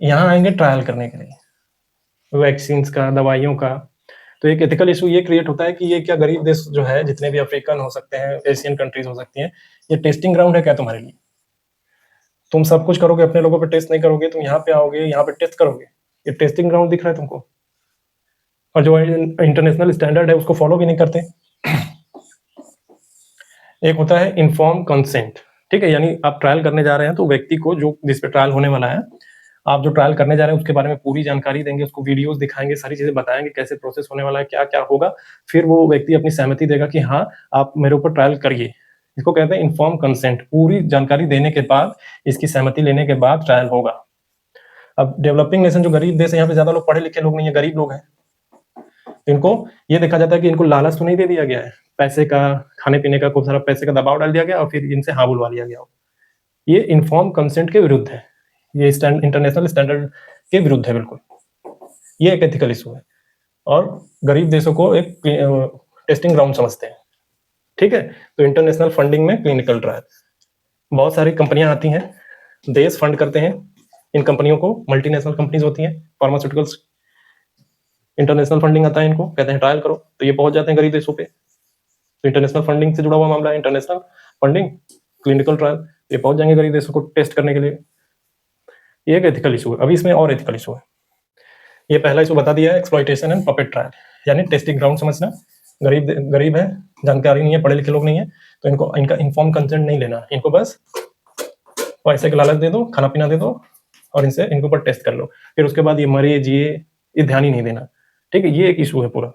यहाँ आएंगे ट्रायल करने के लिए वैक्सीन का, दवाइयों का। तो एक एथिकल इशू ये क्रिएट होता है कि ये क्या गरीब देश जो है, जितने भी अफ्रीकन हो सकते हैं, एशियन कंट्रीज हो सकती हैं, ये टेस्टिंग ग्राउंड है क्या तुम्हारे लिए? तुम सब कुछ करोगे, अपने लोगों पे टेस्ट नहीं करोगे, तुम यहाँ पे आओगे, यहाँ पे टेस्ट करोगे, ये टेस्टिंग ग्राउंड दिख रहा है तुमको। और जो इंटरनेशनल स्टैंडर्ड है उसको फॉलो भी नहीं करते। एक होता है इन्फॉर्म कंसेंट, ठीक है, यानी आप ट्रायल करने जा रहे हैं तो व्यक्ति को, जो जिस पे ट्रायल होने वाला है, आप जो ट्रायल करने जा रहे हैं उसके बारे में पूरी जानकारी देंगे, उसको वीडियोस दिखाएंगे, सारी चीजें बताएंगे कैसे प्रोसेस होने वाला है, क्या क्या होगा, फिर वो व्यक्ति अपनी सहमति देगा कि हाँ आप मेरे ऊपर ट्रायल करिए। इसको कहते हैं इन्फॉर्म कंसेंट। पूरी जानकारी देने के बाद, इसकी सहमति लेने के बाद ट्रायल होगा। अब डेवलपिंग नेशन जो गरीब देश है, यहाँ पे ज्यादा लोग पढ़े लिखे लोग नहीं है, गरीब लोग हैं, तो इनको ये देखा जाता है कि इनको लालच तो नहीं दे दिया गया है, पैसे का, खाने पीने का खूब सारा पैसे का दबाव डाल दिया गया और फिर इनसे हाँ बुलवा लिया गया। ये इन्फॉर्म कंसेंट के विरुद्ध है, ये इंटरनेशनल स्टैंडर्ड के विरुद्ध है बिल्कुल। ये एक एथिकल इशू है और गरीब देशों को एक टेस्टिंग ग्राउंड समझते हैं, ठीक है। तो इंटरनेशनल फंडिंग में क्लिनिकल ट्रायल, बहुत सारी कंपनियां आती हैं, देश फंड करते हैं इन कंपनियों को, मल्टीनेशनल कंपनीज होती हैं, फार्मास्यूटिकल्स, इंटरनेशनल फंडिंग आता है, इनको कहते हैं ट्रायल करो, तो ये पहुंच जाते हैं गरीब देशों पे। तो इंटरनेशनल फंडिंग से जुड़ा हुआ मामला है, इंटरनेशनल फंडिंग, क्लिनिकल ट्रायल, ये पहुंच जाएंगे गरीब देशों को टेस्ट करने के लिए। ये एक एथिकल इशू है। अभी इसमें और एथिकल इशू है। ये पहला इशू बता दिया है, एक्सप्लॉइटेशन एंड पपेट ट्रायल, यानी टेस्टिंग ग्राउंड समझना। गरीब है, जानकारी नहीं है, पढ़े लिखे लोग नहीं है, तो इनको इनका इन्फॉर्म कंसेंट नहीं लेना, इनको बस पैसे की लालच दे दो, खाना पीना दे दो और इनसे इनके ऊपर टेस्ट कर लो, फिर उसके बाद ये मरे जिए ये ध्यान ही नहीं देना। ठीक है, ये एक इशू है पूरा।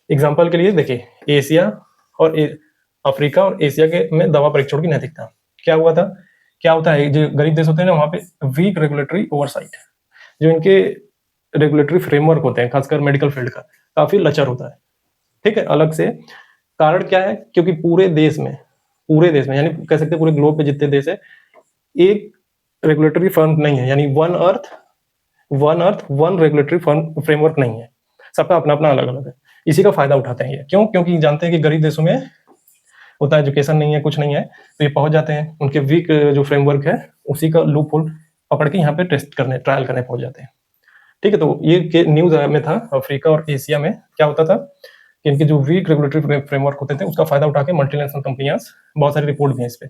एग्जाम्पल के लिए देखिए, एशिया और अफ्रीका और एशिया के में दवा परीक्षण की नैतिकता क्या हुआ था, क्या होता है, जो गरीब देश होते हैं ना वहाँ पे वीक रेगुलेटरी ओवरसाइट, जो इनके रेगुलेटरी फ्रेमवर्क होते हैं खासकर मेडिकल फील्ड का काफी लचर होता है। ठीक है, अलग से कारण क्या है, क्योंकि पूरे देश में यानी कह सकते हैं पूरे ग्लोब पे जितने देश है, एक रेगुलेटरी फर्म नहीं है, यानी one earth one regulatory framework नहीं है, सबका अपना अपना अलग अलग है। इसी का फायदा उठाते हैं ये, क्यों? क्योंकि जानते हैं कि गरीब देशों में होता है एजुकेशन नहीं है, कुछ नहीं है, तो ये पहुंच जाते हैं, उनके वीक जो फ्रेमवर्क है उसी का लूप होल पकड़ के यहाँ पे टेस्ट करने ट्रायल करने पहुंच जाते हैं। ठीक है, तो ये न्यूज में था अफ्रीका और एशिया में क्या होता था कि इनके जो वीक रेगुलेटरी फ्रेमवर्क होते थे उसका फायदा उठा के मल्टीनेशनल कंपनियां, बहुत सारी रिपोर्ट भी है इस पे,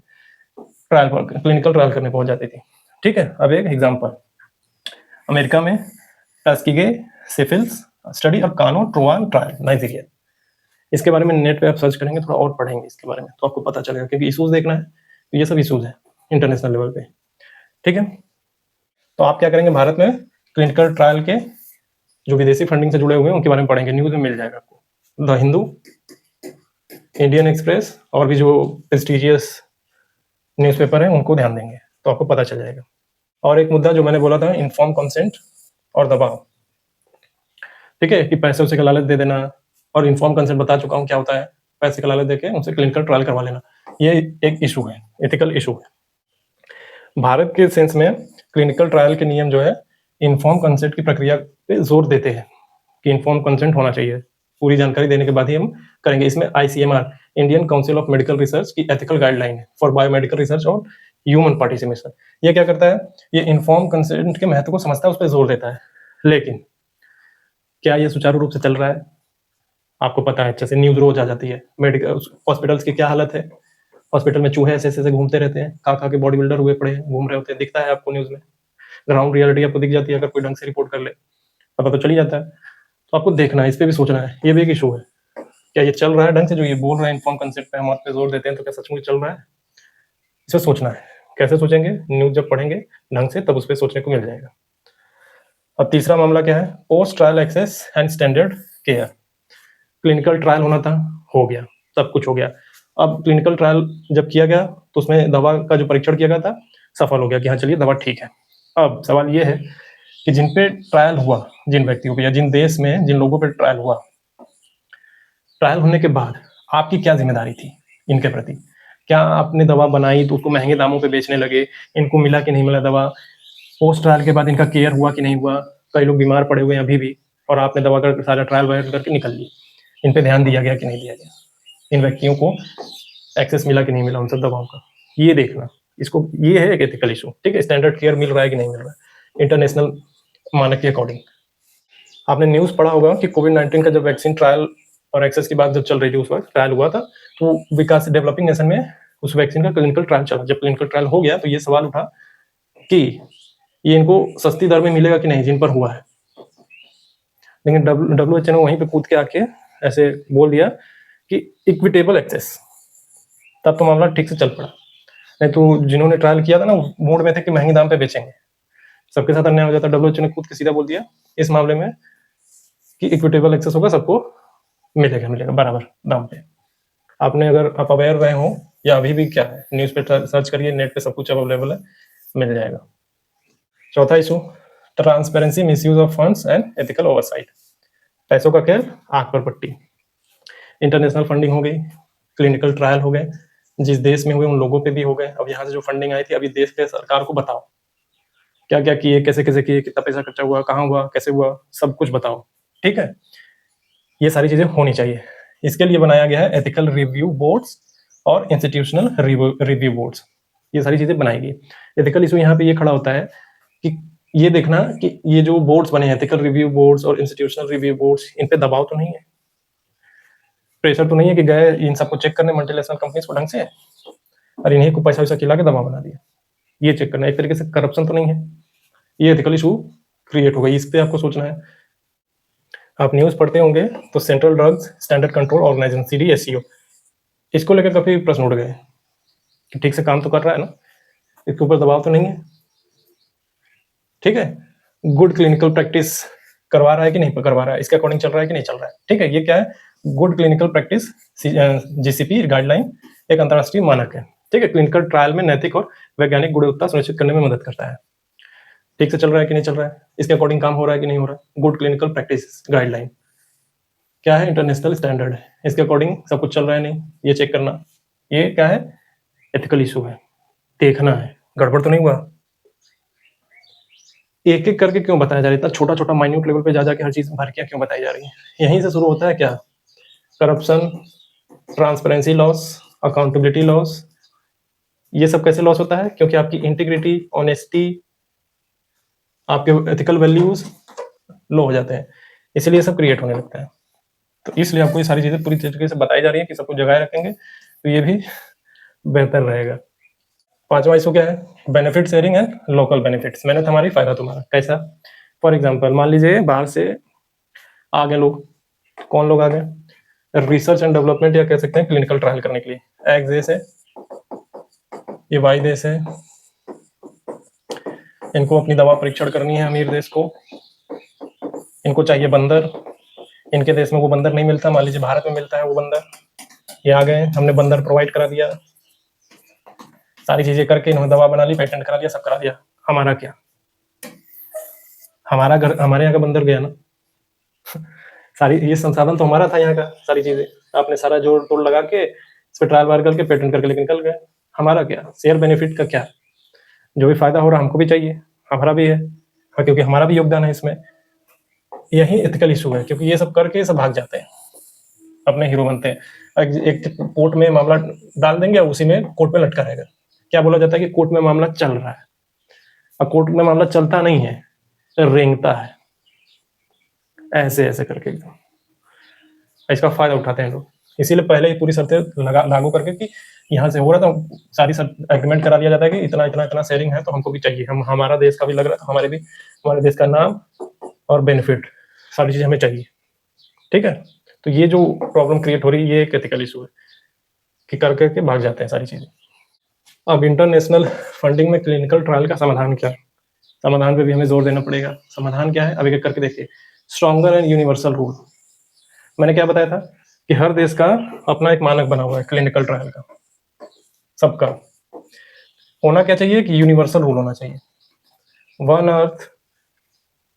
ट्रायल पर क्लिनिकल ट्रायल करने पहुंच जाती थी। ठीक है, अब एक एग्जाम्पल, अमेरिका में टस्कीगे सिफिल्स स्टडी और कानो ट्रोआन ट्रायल नाइजीरिया, इसके बारे में नेट पे आप सर्च करेंगे, थोड़ा और पढ़ेंगे इसके बारे में तो आपको पता चलेगा, क्योंकि इशूज देखना है तो ये सब इशूज है इंटरनेशनल लेवल पे। ठीक है, तो आप क्या करेंगे, भारत में क्लिनिकल ट्रायल के जो विदेशी फंडिंग से जुड़े हुए हैं उनके बारे में पढ़ेंगे, न्यूज में मिल जाएगा आपको। द हिंदू, इंडियन एक्सप्रेस और भी जो प्रेस्टिजियस न्यूज़पेपर है उनको ध्यान देंगे तो आपको पता चल जाएगा। और एक मुद्दा जो मैंने बोला था, इन्फॉर्म कंसेंट और दबाव। ठीक है, कि पैसे उसे का लालच दे देना, और इन्फॉर्म कंसेंट बता चुका हूँ क्या होता है, पैसे का लालच देके उनसे क्लिनिकल ट्रायल करवा लेना, ये एक इशू है, एथिकल इशू है। भारत के सेंस में क्लिनिकल ट्रायल के नियम जो है इन्फॉर्म कंसेंट की प्रक्रिया पे जोर देते हैं कि इन्फॉर्म कंसेंट होना चाहिए, पूरी जानकारी देने के बाद ही हम करेंगे। इसमें ICMR, Indian council of medical research की एथिकल गाइडलाइन है फॉर बायोमेडिकल रिसर्च और ह्यूमन पार्टिसिपेशन। ये क्या करता है, ये इन्फॉर्म कंसेंट के महत्व को समझता है, उस पर जोर देता है। लेकिन क्या ये सुचारू रूप से चल रहा है? आपको पता है अच्छे से, न्यूज रोज आ जाती है, मेडिकल हॉस्पिटल्स की क्या हालत है, हॉस्पिटल में चूहे ऐसे ऐसे घूमते रहते हैं, खा के बॉडी बिल्डर हुए पड़े घूम रहे होते हैं, दिखता है आपको न्यूज में, ग्राउंड रियलिटी आपको दिख जाती है, अगर कोई ढंग से रिपोर्ट कर ले पता तो चली जाता है। तो आपको देखना है, इस पर भी सोचना है, ये भी एक इशू है, क्या ये चल रहा है ढंग से, जो ये बोल रहे हैं इन्फॉर्म कंसेंट पे हम आप पे जोर देते हैं, तो क्या सचमुच चल रहा है, इसे सोचना है। कैसे सोचेंगे, न्यूज जब पढ़ेंगे ढंग से तब उस पर सोचने को मिल जाएगा। अब तीसरा मामला क्या है, post trial access and standard care. Clinical trial होना था, हो गया, सब कुछ हो गया। अब क्लिनिकल ट्रायल जब किया गया तो उसमें दवा का जो परीक्षण किया गया था सफल हो गया कि हाँ चलिए दवा ठीक है। अब सवाल ये है कि जिन पे ट्रायल हुआ, जिन व्यक्तियों पे या जिन देश में जिन लोगों पे ट्रायल हुआ, ट्रायल होने के बाद आपकी क्या जिम्मेदारी थी इनके प्रति? क्या आपने दवा बनाई तो उसको महंगे दामों पे बेचने लगे, इनको मिला कि नहीं मिला दवा, पोस्ट ट्रायल के बाद इनका केयर हुआ कि नहीं हुआ, कई लोग बीमार पड़े हुए हैं अभी भी और आपने दवा कर सारा ट्रायल वायल करके निकल ली, इन पे ध्यान दिया गया कि नहीं दिया गया, इन व्यक्तियों को एक्सेस मिला कि नहीं मिला उन सब दवाओं का, ये देखना, इसको, ये है एक एथिकल इशू। ठीक है, स्टैंडर्ड केयर मिल रहा है कि नहीं मिल रहा है इंटरनेशनल मानक के अकॉर्डिंग। आपने न्यूज़ पढ़ा होगा कि कोविड-19 का जब वैक्सीन ट्रायल और एक्सेस की बात जब चल रही थी, उस वक्त ट्रायल हुआ था, तो विकास डेवलपिंग नेशन में उस वैक्सीन का क्लिनिकल ट्रायल चला। जब क्लिनिकल ट्रायल हो गया तो ये सवाल उठा कि ये इनको सस्ती दर में मिलेगा कि नहीं जिन पर हुआ है, लेकिन WHO ने वहीं पे कूद के आके ऐसे बोल दिया कि इक्विटेबल एक्सेस, तब तो मामला ठीक से चल पड़ा। नहीं तो जिन्होंने ट्रायल किया था ना मूड में थे कि महंगे दाम पे बेचेंगे, सबके साथ अन्याय हो जाता। WHO ने कूद के सीधा बोल दिया इस मामले में कि इक्विटेबल एक्सेस होगा, सबको मिलेगा बराबर दाम पे। आपने अगर आप अवेयर रहे हो या अभी भी क्या है, न्यूज़ पे सर्च करिए, नेट पे सब कुछ अवेलेबल है, मिल जाएगा। चौथा issue, transparency, misuse of funds and ethical oversight. पैसों का खेल, आंख पर पट्टी। इंटरनेशनल फंडिंग हो गई, क्लिनिकल ट्रायल हो गए, जिस देश में हुए उन लोगों पे भी हो गए। अब यहाँ से जो फंडिंग आई थी, अभी देश के सरकार को बताओ क्या क्या किए, कैसे कैसे किए, कितना पैसा खर्चा हुआ, कहाँ हुआ, कैसे हुआ, सब कुछ बताओ। ठीक है, ये सारी चीजें होनी चाहिए। इसके लिए बनाया गया है एथिकल रिव्यू बोर्ड्स और इंस्टीट्यूशनल रिव्यू बोर्ड्स, ये सारी चीजें बनाई गई। एथिकल इशू यहाँ पे ये खड़ा होता है कि ये देखना कि ये जो बोर्ड्स बने हैं, एथिकल रिव्यू बोर्ड्स और इंस्टीट्यूशनल रिव्यू बोर्ड्स, इन पे दबाव तो नहीं है, प्रेशर तो नहीं है कि गए इन सबको चेक करने मल्टीनेशनल कंपनीज को ढंग से और इन्हीं को पैसा वैसा खिला के दबा बना दिया, ये चेक करना। एक तरीके से करप्शन तो नहीं है, ये एथिकल इशू क्रिएट हो गई, इस पे आपको सोचना है। आप न्यूज़ पढ़ते होंगे तो central drugs standard control organisation CDSCO, इसको लेकर काफी प्रश्न उठ गए कि ठीक से काम तो कर रहा है ना, इसके ऊपर दबाव तो नहीं है, ठीक है। गुड क्लिनिकल प्रैक्टिस करवा रहा है कि नहीं करवा रहा है, इसके अकॉर्डिंग चल रहा है कि नहीं चल रहा है, ठीक है। ये क्या है, good clinical practice GCP guideline एक अंतर्राष्ट्रीय मानक है, ठीक है। क्लिनिकल ट्रायल में नैतिक और वैज्ञानिक गुणवत्ता सुनिश्चित करने में मदद करता है। ठीक से चल रहा है कि नहीं चल रहा है, इसके अकॉर्डिंग काम हो रहा है कि नहीं हो रहा है। गुड क्लिनिकल प्रैक्टिस गाइडलाइन क्या है, इंटरनेशनल स्टैंडर्ड है, इसके अकॉर्डिंग सब कुछ चल रहा है नहीं, ये चेक करना। ये क्या है, एथिकल इशू है, देखना है गड़बड़ तो नहीं हुआ। एक एक करके क्यों बताया जा रहा है, इतना छोटा छोटा माइन्यूट लेवल पे जा जाके हर चीज भर के क्यों बताई जा रही है। यहीं से शुरू होता है क्या, corruption, transparency loss, accountability loss. ये सब कैसे लॉस होता है, क्योंकि आपकी इंटीग्रिटी, ऑनेस्टी, आपके एथिकल वैल्यूज लो हो जाते हैं, इसलिए सब क्रिएट होने लगता है। तो इसलिए आपको ये सारी चीजें पूरी तरीके से बताई जा रही है कि सब कुछ जगाए रखेंगे तो ये भी बेहतर रहेगा। पांचवा इशू क्या है, benefit sharing and local benefits. मेहनत हमारी फायदा तुम्हारा। कैसा, फॉर एग्जाम्पल मान लीजिए बाहर से आ गए लोग, कौन लोग आ गए, रिसर्च एंड डेवलपमेंट या कह सकते हैं क्लिनिकल ट्रायल करने के लिए। एक्स देश है, ये वाई देश है, इनको अपनी दवा परीक्षण करनी है, अमीर देश को, इनको चाहिए बंदर, इनके देश में वो बंदर नहीं मिलता, मान लीजिए भारत में मिलता है वो बंदर, ये आ गए, हमने बंदर प्रोवाइड करा दिया, सारी चीजें करके इन्होंने दवा बना ली, पेटेंट करा दिया, सब करा दिया। हमारा क्या, हमारा घर, हमारे यहाँ का बंदर गया ना सारी ये संसाधन तो हमारा था यहाँ का, सारी चीजें आपने सारा जोड़ तोड़ लगा के इस पर ट्रायल वायर करके पेटेंट करके लेके निकल गए। हमारा क्या, शेयर बेनिफिट का क्या, जो भी फायदा हो रहा हमको भी चाहिए, हमारा भी है, हाँ, क्योंकि हमारा भी योगदान है इसमें। यही एथिकल इशू है, क्योंकि ये सब करके सब भाग जाते हैं, अपने हीरो बनते हैं। एक कोर्ट में मामला डाल देंगे, उसी में कोर्ट में लटका रहेगा। क्या बोला जाता है कि कोर्ट में मामला चल रहा है, अब कोर्ट में मामला चलता नहीं है, रेंगता है, ऐसे ऐसे करके एकदम इसका फायदा उठाते हैं लोग। इसीलिए पहले ही पूरी शर्तें लागू करके कि यहाँ से हो रहा था, सारी एग्रीमेंट करा दिया जाता है कि इतना इतना इतना शेयरिंग है तो हमको भी चाहिए, हम हमारा देश का भी लग रहा था, हमारे देश का नाम और बेनिफिट सारी चीजें हमें चाहिए, ठीक है। तो ये जो प्रॉब्लम क्रिएट हो रही है ये एक एथिकल इशू है कि कर करके भाग जाते हैं सारी चीजें। अब इंटरनेशनल फंडिंग में क्लिनिकल ट्रायल का समाधान क्या है, समाधान पे भी हमें जोर देना पड़ेगा। समाधान क्या है, अब एक करके देखिए। स्ट्रॉन्गर एंड यूनिवर्सल रूल, मैंने क्या बताया था कि हर देश का अपना एक मानक बना हुआ है क्लिनिकल ट्रायल का, सबका होना क्या चाहिए कि यूनिवर्सल रूल होना चाहिए, one earth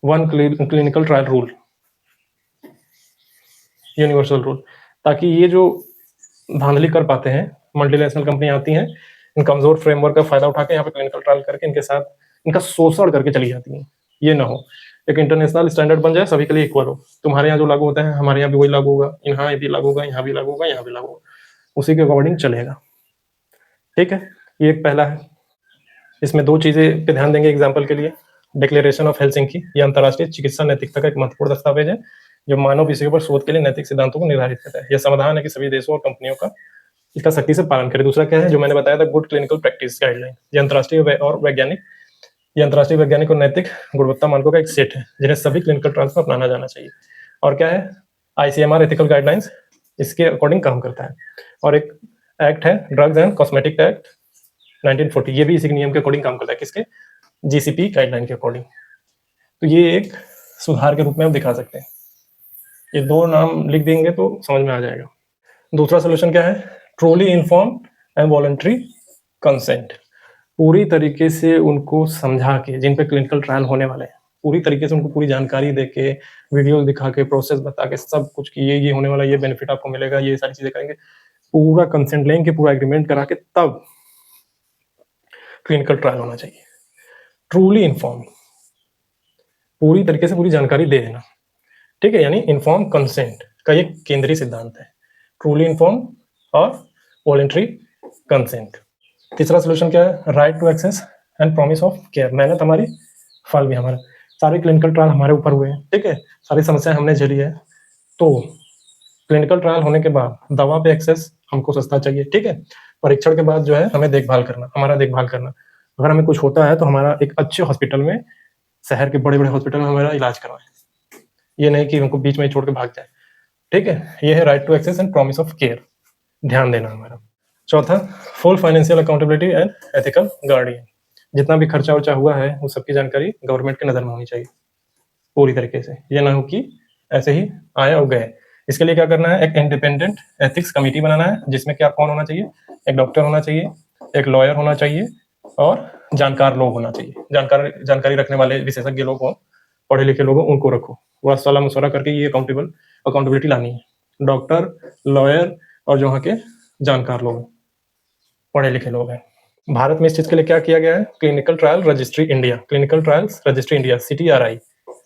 one clinical trial rule, universal rule, ताकि ये जो धांधली कर पाते हैं मल्टीनेशनल कंपनी आती हैं, इन कमजोर फ्रेमवर्क का फायदा उठा के यहाँ पे क्लिनिकल ट्रायल करके इनके साथ इनका शोषण करके चली जाती हैं। ये ना हो, एक इंटरनेशनल स्टैंडर्ड बन जाए, सभी के लिए इक्वल हो, तुम्हारे यहाँ जो लागू होता है हमारे यहाँ भी वही लागू होगा, यहाँ भी लागू होगा, यहाँ भी लागू होगा, यहाँ भी लागू होगा, उसी के अकॉर्डिंग चलेगा, ठीक है। ये एक पहला है। इसमें दो चीजें पे ध्यान देंगे एग्जाम्पल के लिए। डिक्लेरेशन ऑफ हेलसिंकी, ये अंतर्राष्ट्रीय चिकित्सा नैतिकता का एक महत्वपूर्ण दस्तावेज है जो मानव विषयों पर शोध के लिए नैतिक सिद्धांतों को निर्धारित करता है। यह समाधान है कि सभी देशों और कंपनियों का इसका सख्ती से पालन करें। दूसरा क्या है, जो मैंने बताया था, गुड क्लिनिकल प्रैक्टिस गाइडलाइन, ये अंतर्राष्ट्रीय वैज्ञानिक और नैतिक गुणवत्ता मानकों का एक सेट है जिन्हें सभी क्लिनिकल ट्रायल्स में अपनाना जाना चाहिए। और क्या है, ICMR एथिकल गाइडलाइंस, इसके अकॉर्डिंग काम करता है। और एक एक्ट है, ड्रग्स एंड कॉस्मेटिक एक्ट 1940, ये भी इसी नियम के अकॉर्डिंग काम करता है, किसके, GCP गाइडलाइन के अकॉर्डिंग। तो ये एक सुधार के रूप में हम दिखा सकते हैं, ये दो नाम लिख देंगे तो समझ में आ जाएगा। दूसरा सोल्यूशन क्या है, truly inform and voluntary consent, पूरी तरीके से उनको समझा के, जिन पे क्लिनिकल ट्रायल होने वाले हैं, पूरी तरीके से उनको पूरी जानकारी दे के, वीडियो दिखा के, प्रोसेस बता के, सब कुछ कि ये होने वाला, ये बेनिफिट आपको मिलेगा, ये सारी चीजें करेंगे, पूरा कंसेंट लेंगे, पूरा एग्रीमेंट करा के तब क्लिनिकल ट्रायल होना चाहिए। ट्रूली इन्फॉर्म, पूरी तरीके से पूरी जानकारी दे देना, ठीक है, यानी इन्फॉर्म कंसेंट का ये केंद्रीय सिद्धांत है, ट्रूली इन्फॉर्म और वॉलंटरी कंसेंट। तीसरा सोल्यूशन क्या है, right to access and promise of care, मेहनत हमारी फल भी हमारा, सारे क्लिनिकल ट्रायल हमारे ऊपर हुए हैं, ठीक है, सारी समस्याएं हमने झेली है, तो क्लिनिकल ट्रायल होने के बाद दवा पे एक्सेस हमको सस्ता चाहिए, ठीक है। परीक्षण के बाद जो है हमें देखभाल करना, हमारा देखभाल करना, अगर हमें कुछ होता है तो हमारा एक अच्छे हॉस्पिटल में, शहर के बड़े बड़े हॉस्पिटल में हमारा इलाज करवाएं, ये नहीं कि हमको बीच में छोड़ के भाग जाए, ठीक है। ये है right to access and promise of care, ध्यान देना हमारा। चौथा, full financial accountability and ethical guardian, जितना भी खर्चा वर्चा हुआ है उस सबकी जानकारी गवर्नमेंट की नज़र में होनी चाहिए पूरी तरीके से। ये ना हो कि ऐसे ही आए और गए। इसके लिए क्या करना है, एक इंडिपेंडेंट एथिक्स कमेटी बनाना है, जिसमें क्या कौन होना चाहिए, एक डॉक्टर होना चाहिए, एक लॉयर होना चाहिए और जानकार लोग होना चाहिए। जानकारी रखने वाले विशेषज्ञ लोग हों, पढ़े लिखे लोग हों, उनको रखो। वह सलाह मशवरा करके ये अकाउंटेबिलिटी लानी है। डॉक्टर, लॉयर और जो वहाँ के जानकार लोग, पढ़े लिखे लोग हैं। भारत में इस चीज के लिए क्या किया गया है, clinical trial registry India, clinical trials registry India, CTRI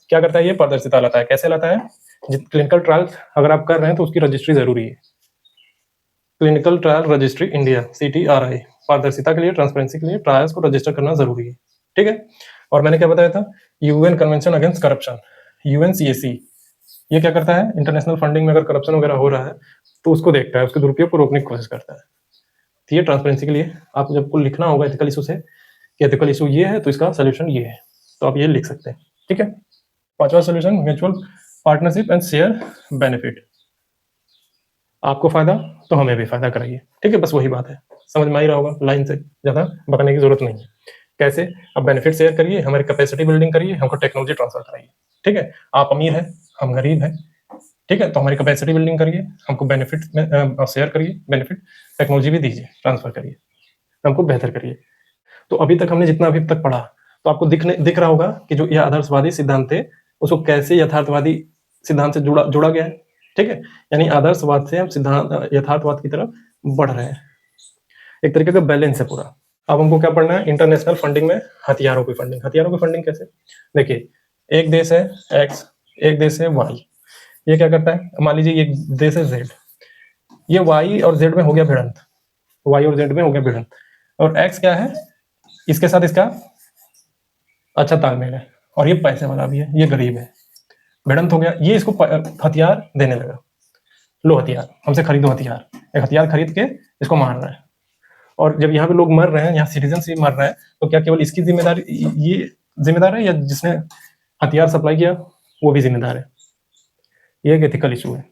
क्या करता है, ये पारदर्शिता लाता है। कैसे लाता है, क्लिनिकल ट्रायल्स अगर आप कर रहे हैं तो उसकी रजिस्ट्री जरूरी है। Clinical trial registry India CTRI, पारदर्शिता के लिए, ट्रांसपेरेंसी के लिए ट्रायल्स को रजिस्टर करना जरूरी है। ठीक है। और मैंने क्या बताया था, UN convention against corruption, UNCAC, ये क्या करता है, इंटरनेशनल फंडिंग में अगर करप्शन वगैरह हो रहा है तो उसको देखता है, उसके दुरुपयोग को रोकने की कोशिश करता है। तो ये ट्रांसपेरेंसी के लिए आप जब को लिखना होगा एथिकल इशू से कि एथिकल इशू ये है तो इसका सोल्यूशन ये है, तो आप ये लिख सकते हैं। ठीक है। पांचवा solution, mutual partnership and share benefit. आपको फायदा तो हमें भी फायदा कराइए। ठीक है, बस वही बात है, समझ में आ ही रहा होगा, लाइन से ज्यादा बकने की जरूरत नहीं है। कैसे, आप बेनिफिट शेयर करिए, हमारी कैपेसिटी बिल्डिंग करिए, हमको टेक्नोलॉजी ट्रांसफर कराइए। ठीक है, आप अमीर हैं, हम गरीब हैं, ठीक है, तो हमारी कैपेसिटी बिल्डिंग करिए, हमको बेनिफिट में शेयर करिए, बेनिफिट टेक्नोलॉजी भी दीजिए, ट्रांसफर करिए, हमको बेहतर करिए। तो अभी तक हमने जितना अभी तक पढ़ा, तो आपको दिख रहा होगा कि जो यह आदर्शवादी सिद्धांत थे उसको कैसे यथार्थवादी सिद्धांत से जोड़ा गया है। ठीक है, यानी आदर्शवाद से हम सिद्धांत यथार्थवाद की तरफ बढ़ रहे हैं, एक तरीके का बैलेंस है पूरा। अब हमको क्या पढ़ना है, इंटरनेशनल फंडिंग में हथियारों की फंडिंग। हथियारों की फंडिंग कैसे, देखिए, एक देश है X, एक देश है Y, ये क्या करता है, मान लीजिए ये देश है Z, ये Y और Z में हो गया भिड़ंत, Y और Z में हो गया भिड़ंत, और X क्या है, इसके साथ इसका अच्छा तालमेल है, और ये पैसे वाला भी है, ये गरीब है, भिड़ंत हो गया, ये इसको हथियार देने लगा, लो हथियार, हमसे खरीदो हथियार। एक हथियार खरीद के इसको मार रहा है, और जब यहाँ पे लोग मर रहे हैं, यहाँ सिटीजन भी मर रहे हैं, तो क्या केवल इसकी जिम्मेदारी, ये जिम्मेदार है, या जिसने हथियार सप्लाई किया वो भी जिम्मेदार है। ये एक एथिकल इशू है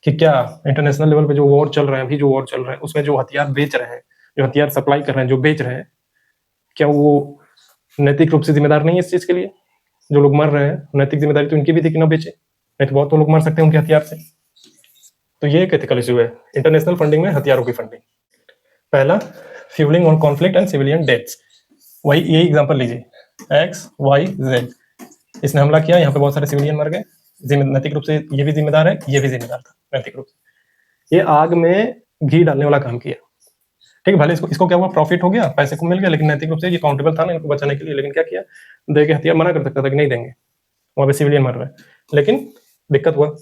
कि क्या इंटरनेशनल लेवल पे जो वॉर चल रहे हैं, अभी जो वॉर चल रहा है, उसमें जो हथियार बेच रहे हैं, जो हथियार सप्लाई कर रहे हैं, जो बेच रहे हैं, क्या वो नैतिक रूप से जिम्मेदार नहीं है इस चीज के लिए? जो लोग मर रहे हैं, नैतिक जिम्मेदारी तो इनकी भी थी कि ना बेचे, नहीं तो बहुत तो लोग मर सकते हैं उनके हथियार से। तो ये एक एथिकल इशू है, इंटरनेशनल फंडिंग में हथियारों की फंडिंग। पहला, fuelling on conflict and civilian deaths, वही यही एग्जांपल लीजिए, XYZ, इसने हमला किया, यहाँ पे बहुत सारे सिविलियन मर गए, नैतिक रूप से ये भी जिम्मेदार है, ये भी जिम्मेदार था नैतिक रूप से, ये आग में घी डालने वाला काम किया। ठीक है, भले इसको क्या हुआ, प्रॉफिट हो गया, पैसे को मिल गया, लेकिन नैतिक रूप से ये काउंटेबल था ना इनको बचाने के लिए, लेकिन क्या किया, दे के हथियार मना कर सकता था कि नहीं देंगे, वहां पे सिविलियन मर रहे हैं, लेकिन दिक्कत हुआ।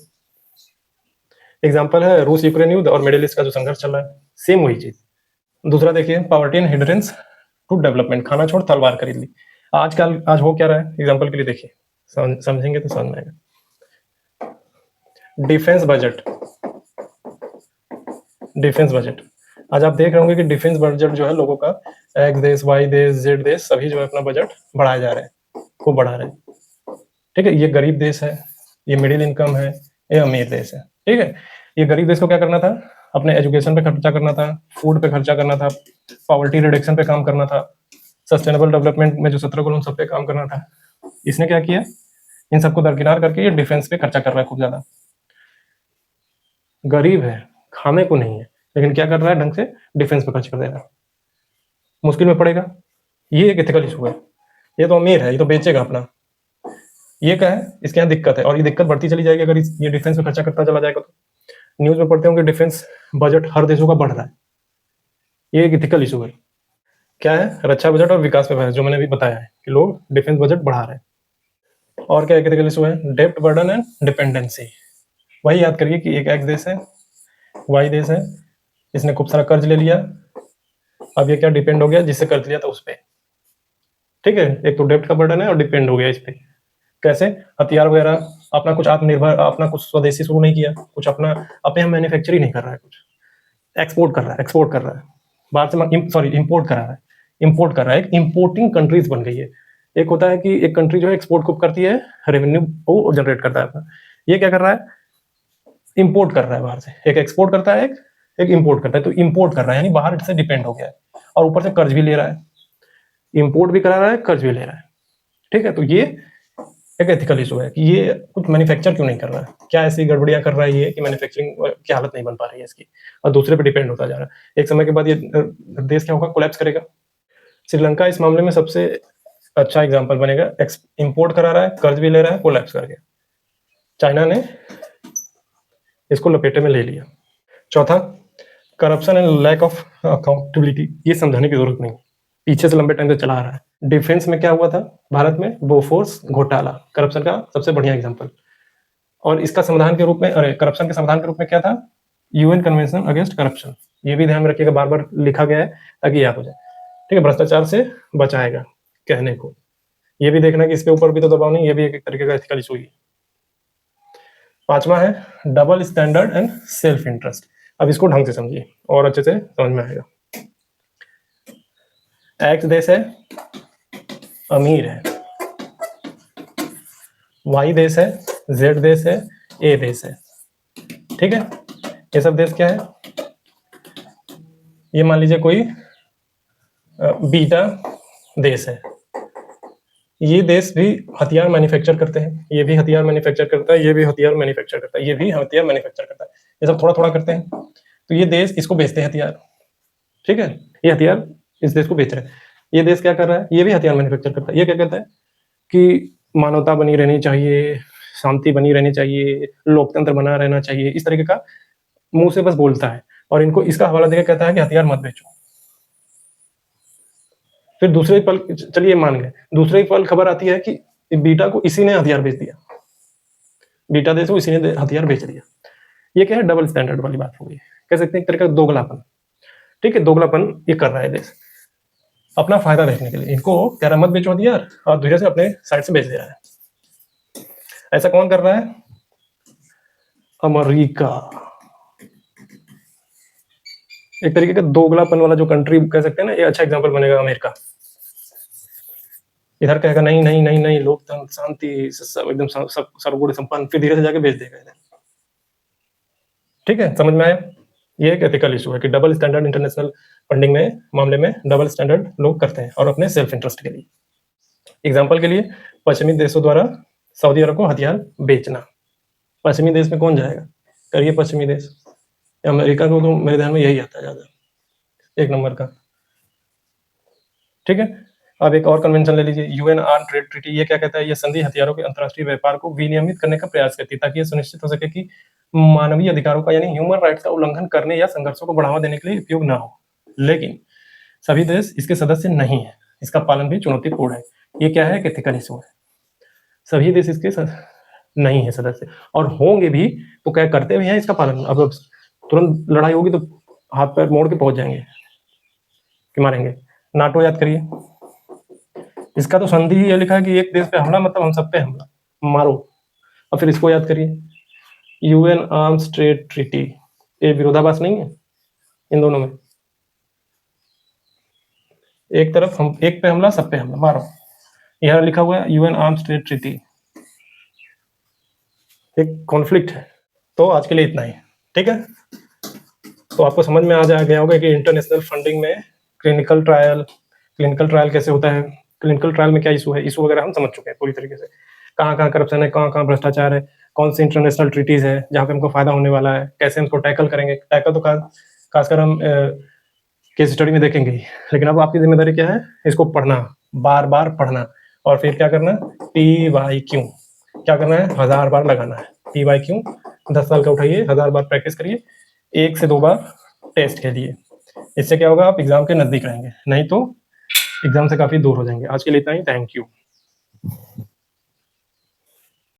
एग्जाम्पल है रूस यूक्रेन युद्ध और मिडिल ईस्ट का जो संघर्ष चल रहा है, सेम वही चीज। दूसरा देखिए, poverty and hindrance to development, खाना छोड़ तलवार खरीद ली। आज हो क्या रहा है, एग्जाम्पल के लिए देखिए, समझेंगे तो समझ में आएगा। डिफेंस बजट, आज आप देख रहे होंगे कि डिफेंस बजट जो है लोगों का, X देश, Y देश, Z देश, सभी जो है अपना बजट बढ़ाए जा रहे हैं, खूब बढ़ा रहे हैं। ठीक है, ये गरीब देश है, ये मिडिल इनकम है, ये अमीर देश है। ठीक है, ये गरीब देश को क्या करना था, अपने एजुकेशन पे खर्चा करना था, फूड पे खर्चा करना था, पॉवर्टी रिडक्शन पे काम करना था, सस्टेनेबल डेवलपमेंट में जो 17 गोल उन सब पे काम करना था। इसने क्या किया, इन सबको दरकिनार करके ये डिफेंस पे खर्चा कर रहा है खूब ज्यादा। गरीब है, खाने को नहीं है, लेकिन क्या कर रहा है, ढंग से डिफेंस पे खर्च कर दे रहा है, मुश्किल में पड़ेगा। ये एक एथिकल इशू है। ये तो अमीर है, ये तो बेचेगा अपना, ये क्या है, इसके यहाँ दिक्कत है, और ये दिक्कत बढ़ती चली जाएगी अगर ये डिफेंस पे खर्चा करता चला जाएगा। तो न्यूज में पढ़ते होंगे डिफेंस बजट हर देशों का बढ़ रहा है, ये एक एथिकल इशू है। क्या है, रक्षा बजट और विकास पे बहस, जो मैंने अभी बताया है कि लोग डिफेंस बजट बढ़ा रहे हैं। और क्या एथिकल इशू है, डेप्ट बर्डन एंड डिपेंडेंसी। वही याद करिए कि एक X देश है, Y देश है, इसने खूब सारा कर्ज ले लिया, अब ये क्या डिपेंड हो गया जिससे कर्ज लिया था उस पर। ठीक है, एक तो डेप्ट का बर्डन है और डिपेंड हो गया इस पे। कैसे, हथियार वगैरह अपना कुछ आत्मनिर्भर, अपना कुछ स्वदेशी शुरू नहीं किया, कुछ अपने यहाँ मैन्युफैक्चरिंग नहीं कर रहा है, कुछ एक्सपोर्ट कर रहा है, बाहर से इंपोर्ट कर रहा है, एक इंपोर्टिंग कंट्रीज बन गई है। एक होता है कि एक कंट्री जो है एक्सपोर्ट खूब करती है, रेवेन्यू वो जनरेट करता है अपना, ये क्या कर रहा है, इंपोर्ट कर रहा है बाहर से, एक एक्सपोर्ट करता है, एक इंपोर्ट करता है, तो इंपोर्ट कर रहा है यानी बाहर से डिपेंड हो गया है, और ऊपर से कर्ज भी ले रहा है। इंपोर्ट भी करा रहा है, कर्ज भी ले रहा है, ठीक है। तो ये एक एथिकल इशू है कि ये कुछ मैन्युफैक्चर क्यों नहीं कर रहा है, क्या ऐसी गड़बड़ियां कर रहा है ये कि मैन्युफैक्चरिंग की हालत नहीं बन पा रही है इसकी, और दूसरे पे डिपेंड होता जा रहा है। एक समय के बाद ये देश क्या होगा, कोलैप्स करेगा। श्रीलंका इस मामले में सबसे अच्छा एग्जाम्पल बनेगा, इंपोर्ट करा रहा है, कर्ज भी ले रहा है, कोलैप्स कर गया। चाइना ने इसको लपेटे में ले लिया। चौथा, corruption and lack of accountability, ये समझाने की जरूरत नहीं, पीछे से लंबे टाइम से चला आ रहा है। डिफेंस में क्या हुआ था भारत में, बोफोर्स घोटाला करप्शन का सबसे बढ़िया एग्जांपल। और इसका समाधान के रूप में, अरे करप्शन के समाधान के रूप में क्या था, यूएन कन्वेंशन अगेंस्ट करप्शन। ये भी ध्यान में रखिएगा, बार बार लिखा गया है ताकि याद हो जाए, ठीक है। भ्रष्टाचार से बचाएगा कहने को, ये भी देखना कि इसके ऊपर भी तो दबाव नहीं, ये भी एक तरीके का एथिकल इशू ही। पांचवा है double standard and self interest. अब इसको ढंग से समझिए और अच्छे से समझ में आएगा। एक्स देश है, अमीर है, वाई देश है, जेड देश है, ए देश है, ठीक है। ये सब देश क्या है, ये मान लीजिए कोई बीटा देश है। ये देश भी हथियार मैन्युफैक्चर करते हैं, ये भी हथियार मैन्युफैक्चर करता है, ये भी हथियार मैन्युफैक्चर करता है, ये भी हथियार मैन्युफैक्चर करता है, ये सब थोड़ा थोड़ा करते हैं। तो ये देश इसको बेचते हैं हथियार, ठीक है। ये हथियार इस देश को बेच रहे हैं। ये देश क्या कर रहा है, ये भी हथियार मैन्युफैक्चर करता है। ये क्या कहता है कि मानवता बनी रहनी चाहिए, शांति बनी रहनी चाहिए, लोकतंत्र बना रहना चाहिए, इस तरीके का मुंह से बस बोलता है, और इनको इसका हवाला देकर कहता है कि हथियार मत बेचो। फिर दूसरे ही पल, चलिए मान गए, दूसरे ही पल खबर आती है कि बीटा को इसी ने हथियार बेच दिया, बीटा देश को इसी ने हथियार बेच दिया। ये क्या है, डबल स्टैंडर्ड वाली बात हो गई, कह सकते हैं एक तरीके का दोगलापन, ठीक है। दोगलापन ये कर रहा है देश अपना फायदा देखने के लिए, इनको कह रहा है मत बेचो हथियार, और धीरे से अपने साइड से बेच दे रहा है। ऐसा कौन कर रहा है, अमेरिका। एक तरीके का दोगलापन वाला जो कंट्री कह सकते हैं ना, ये अच्छा एग्जांपल बनेगा अमेरिका। इधर कहेगा नहीं नहीं नहीं नहीं, लोकतंत्र शांति सब एकदम सब सर्वगुण संपन्न, फिर धीरे से जाके बेच देगा इधर, ठीक है। समझ में आया, ये एक एथिकल इशू है कि डबल स्टैंडर्ड इंटरनेशनल फंडिंग में मामले में डबल स्टैंडर्ड लोग करते हैं और अपने सेल्फ इंटरेस्ट के लिए। एग्जाम्पल के लिए, पश्चिमी देशों द्वारा सऊदी अरब को हथियार बेचना, पश्चिमी देश में कौन जाएगा, करिए पश्चिमी देश, अमेरिका को तो मेरे ध्यान में यही आता है ज्यादा, एक नंबर का, ठीक है। अब एक और कन्वेंशन ले लीजिए, यूएन आर्म ट्रेड ट्रीटी। ये क्या कहता है, ये संधि हथियारों के अंतर्राष्ट्रीय व्यापार को विनियमित करने का प्रयास करती है ताकि ये सुनिश्चित हो सके कि मानवीय अधिकारों का यानी ह्यूमन राइट्स का उल्लंघन करने या संघर्षों को बढ़ावा देने के लिए उपयोग ना हो। लेकिन सभी देश इसके सदस्य नहीं है, इसका पालन भी चुनौतीपूर्ण है। ये क्या है, एथिकल इशू है, सभी देश इसके नहीं है सदस्य, और होंगे भी तो क्या करते भी हैं इसका पालन। अब तुरंत लड़ाई होगी तो हाथ पैर मोड़ के पहुंच जाएंगे कि मारेंगे। नाटो याद करिए, इसका तो संधि ही ये लिखा है कि एक देश पे हमला मतलब हम सब पे हमला, मारो। और फिर इसको याद करिए, यूएन आर्म्स ट्रेड ट्रीटी, ये विरोधाभास नहीं है इन दोनों में, एक तरफ हम एक पे हमला सब पे हमला, मारो। यह लिखा हुआ है यूएन आर्म्स ट्रेड ट्रीटी, एक कॉन्फ्लिक्ट है। तो आज के लिए इतना ही, ठीक है। तो आपको समझ में आ गया होगा कि इंटरनेशनल फंडिंग में क्लिनिकल ट्रायल कैसे होता है, क्लिनिकल ट्रायल में क्या इशू है, इशू वगैरह हम समझ चुके हैं पूरी तरीके से, कहाँ कहाँ करप्शन है, कहाँ कहाँ भ्रष्टाचार है, कौन सी इंटरनेशनल ट्रीटीज है जहाँ पे हमको फायदा होने वाला है, कैसे हम उसको टैकल करेंगे। टैकल तो खासकर हम केस स्टडी में देखेंगे ही, लेकिन अब आपकी जिम्मेदारी क्या है, इसको पढ़ना, बार बार पढ़ना, और फिर क्या करना, PYQ क्या करना है, 1000 बार लगाना है। PYQ 10 साल का उठाइए, 1000 बार प्रैक्टिस करिए, 1 से 2 बार टेस्ट के लिए। इससे क्या होगा, आप एग्जाम के नजदीक रहेंगे, नहीं तो एग्जाम से काफी दूर हो जाएंगे। आज के लिए इतना ही, थैंक यू।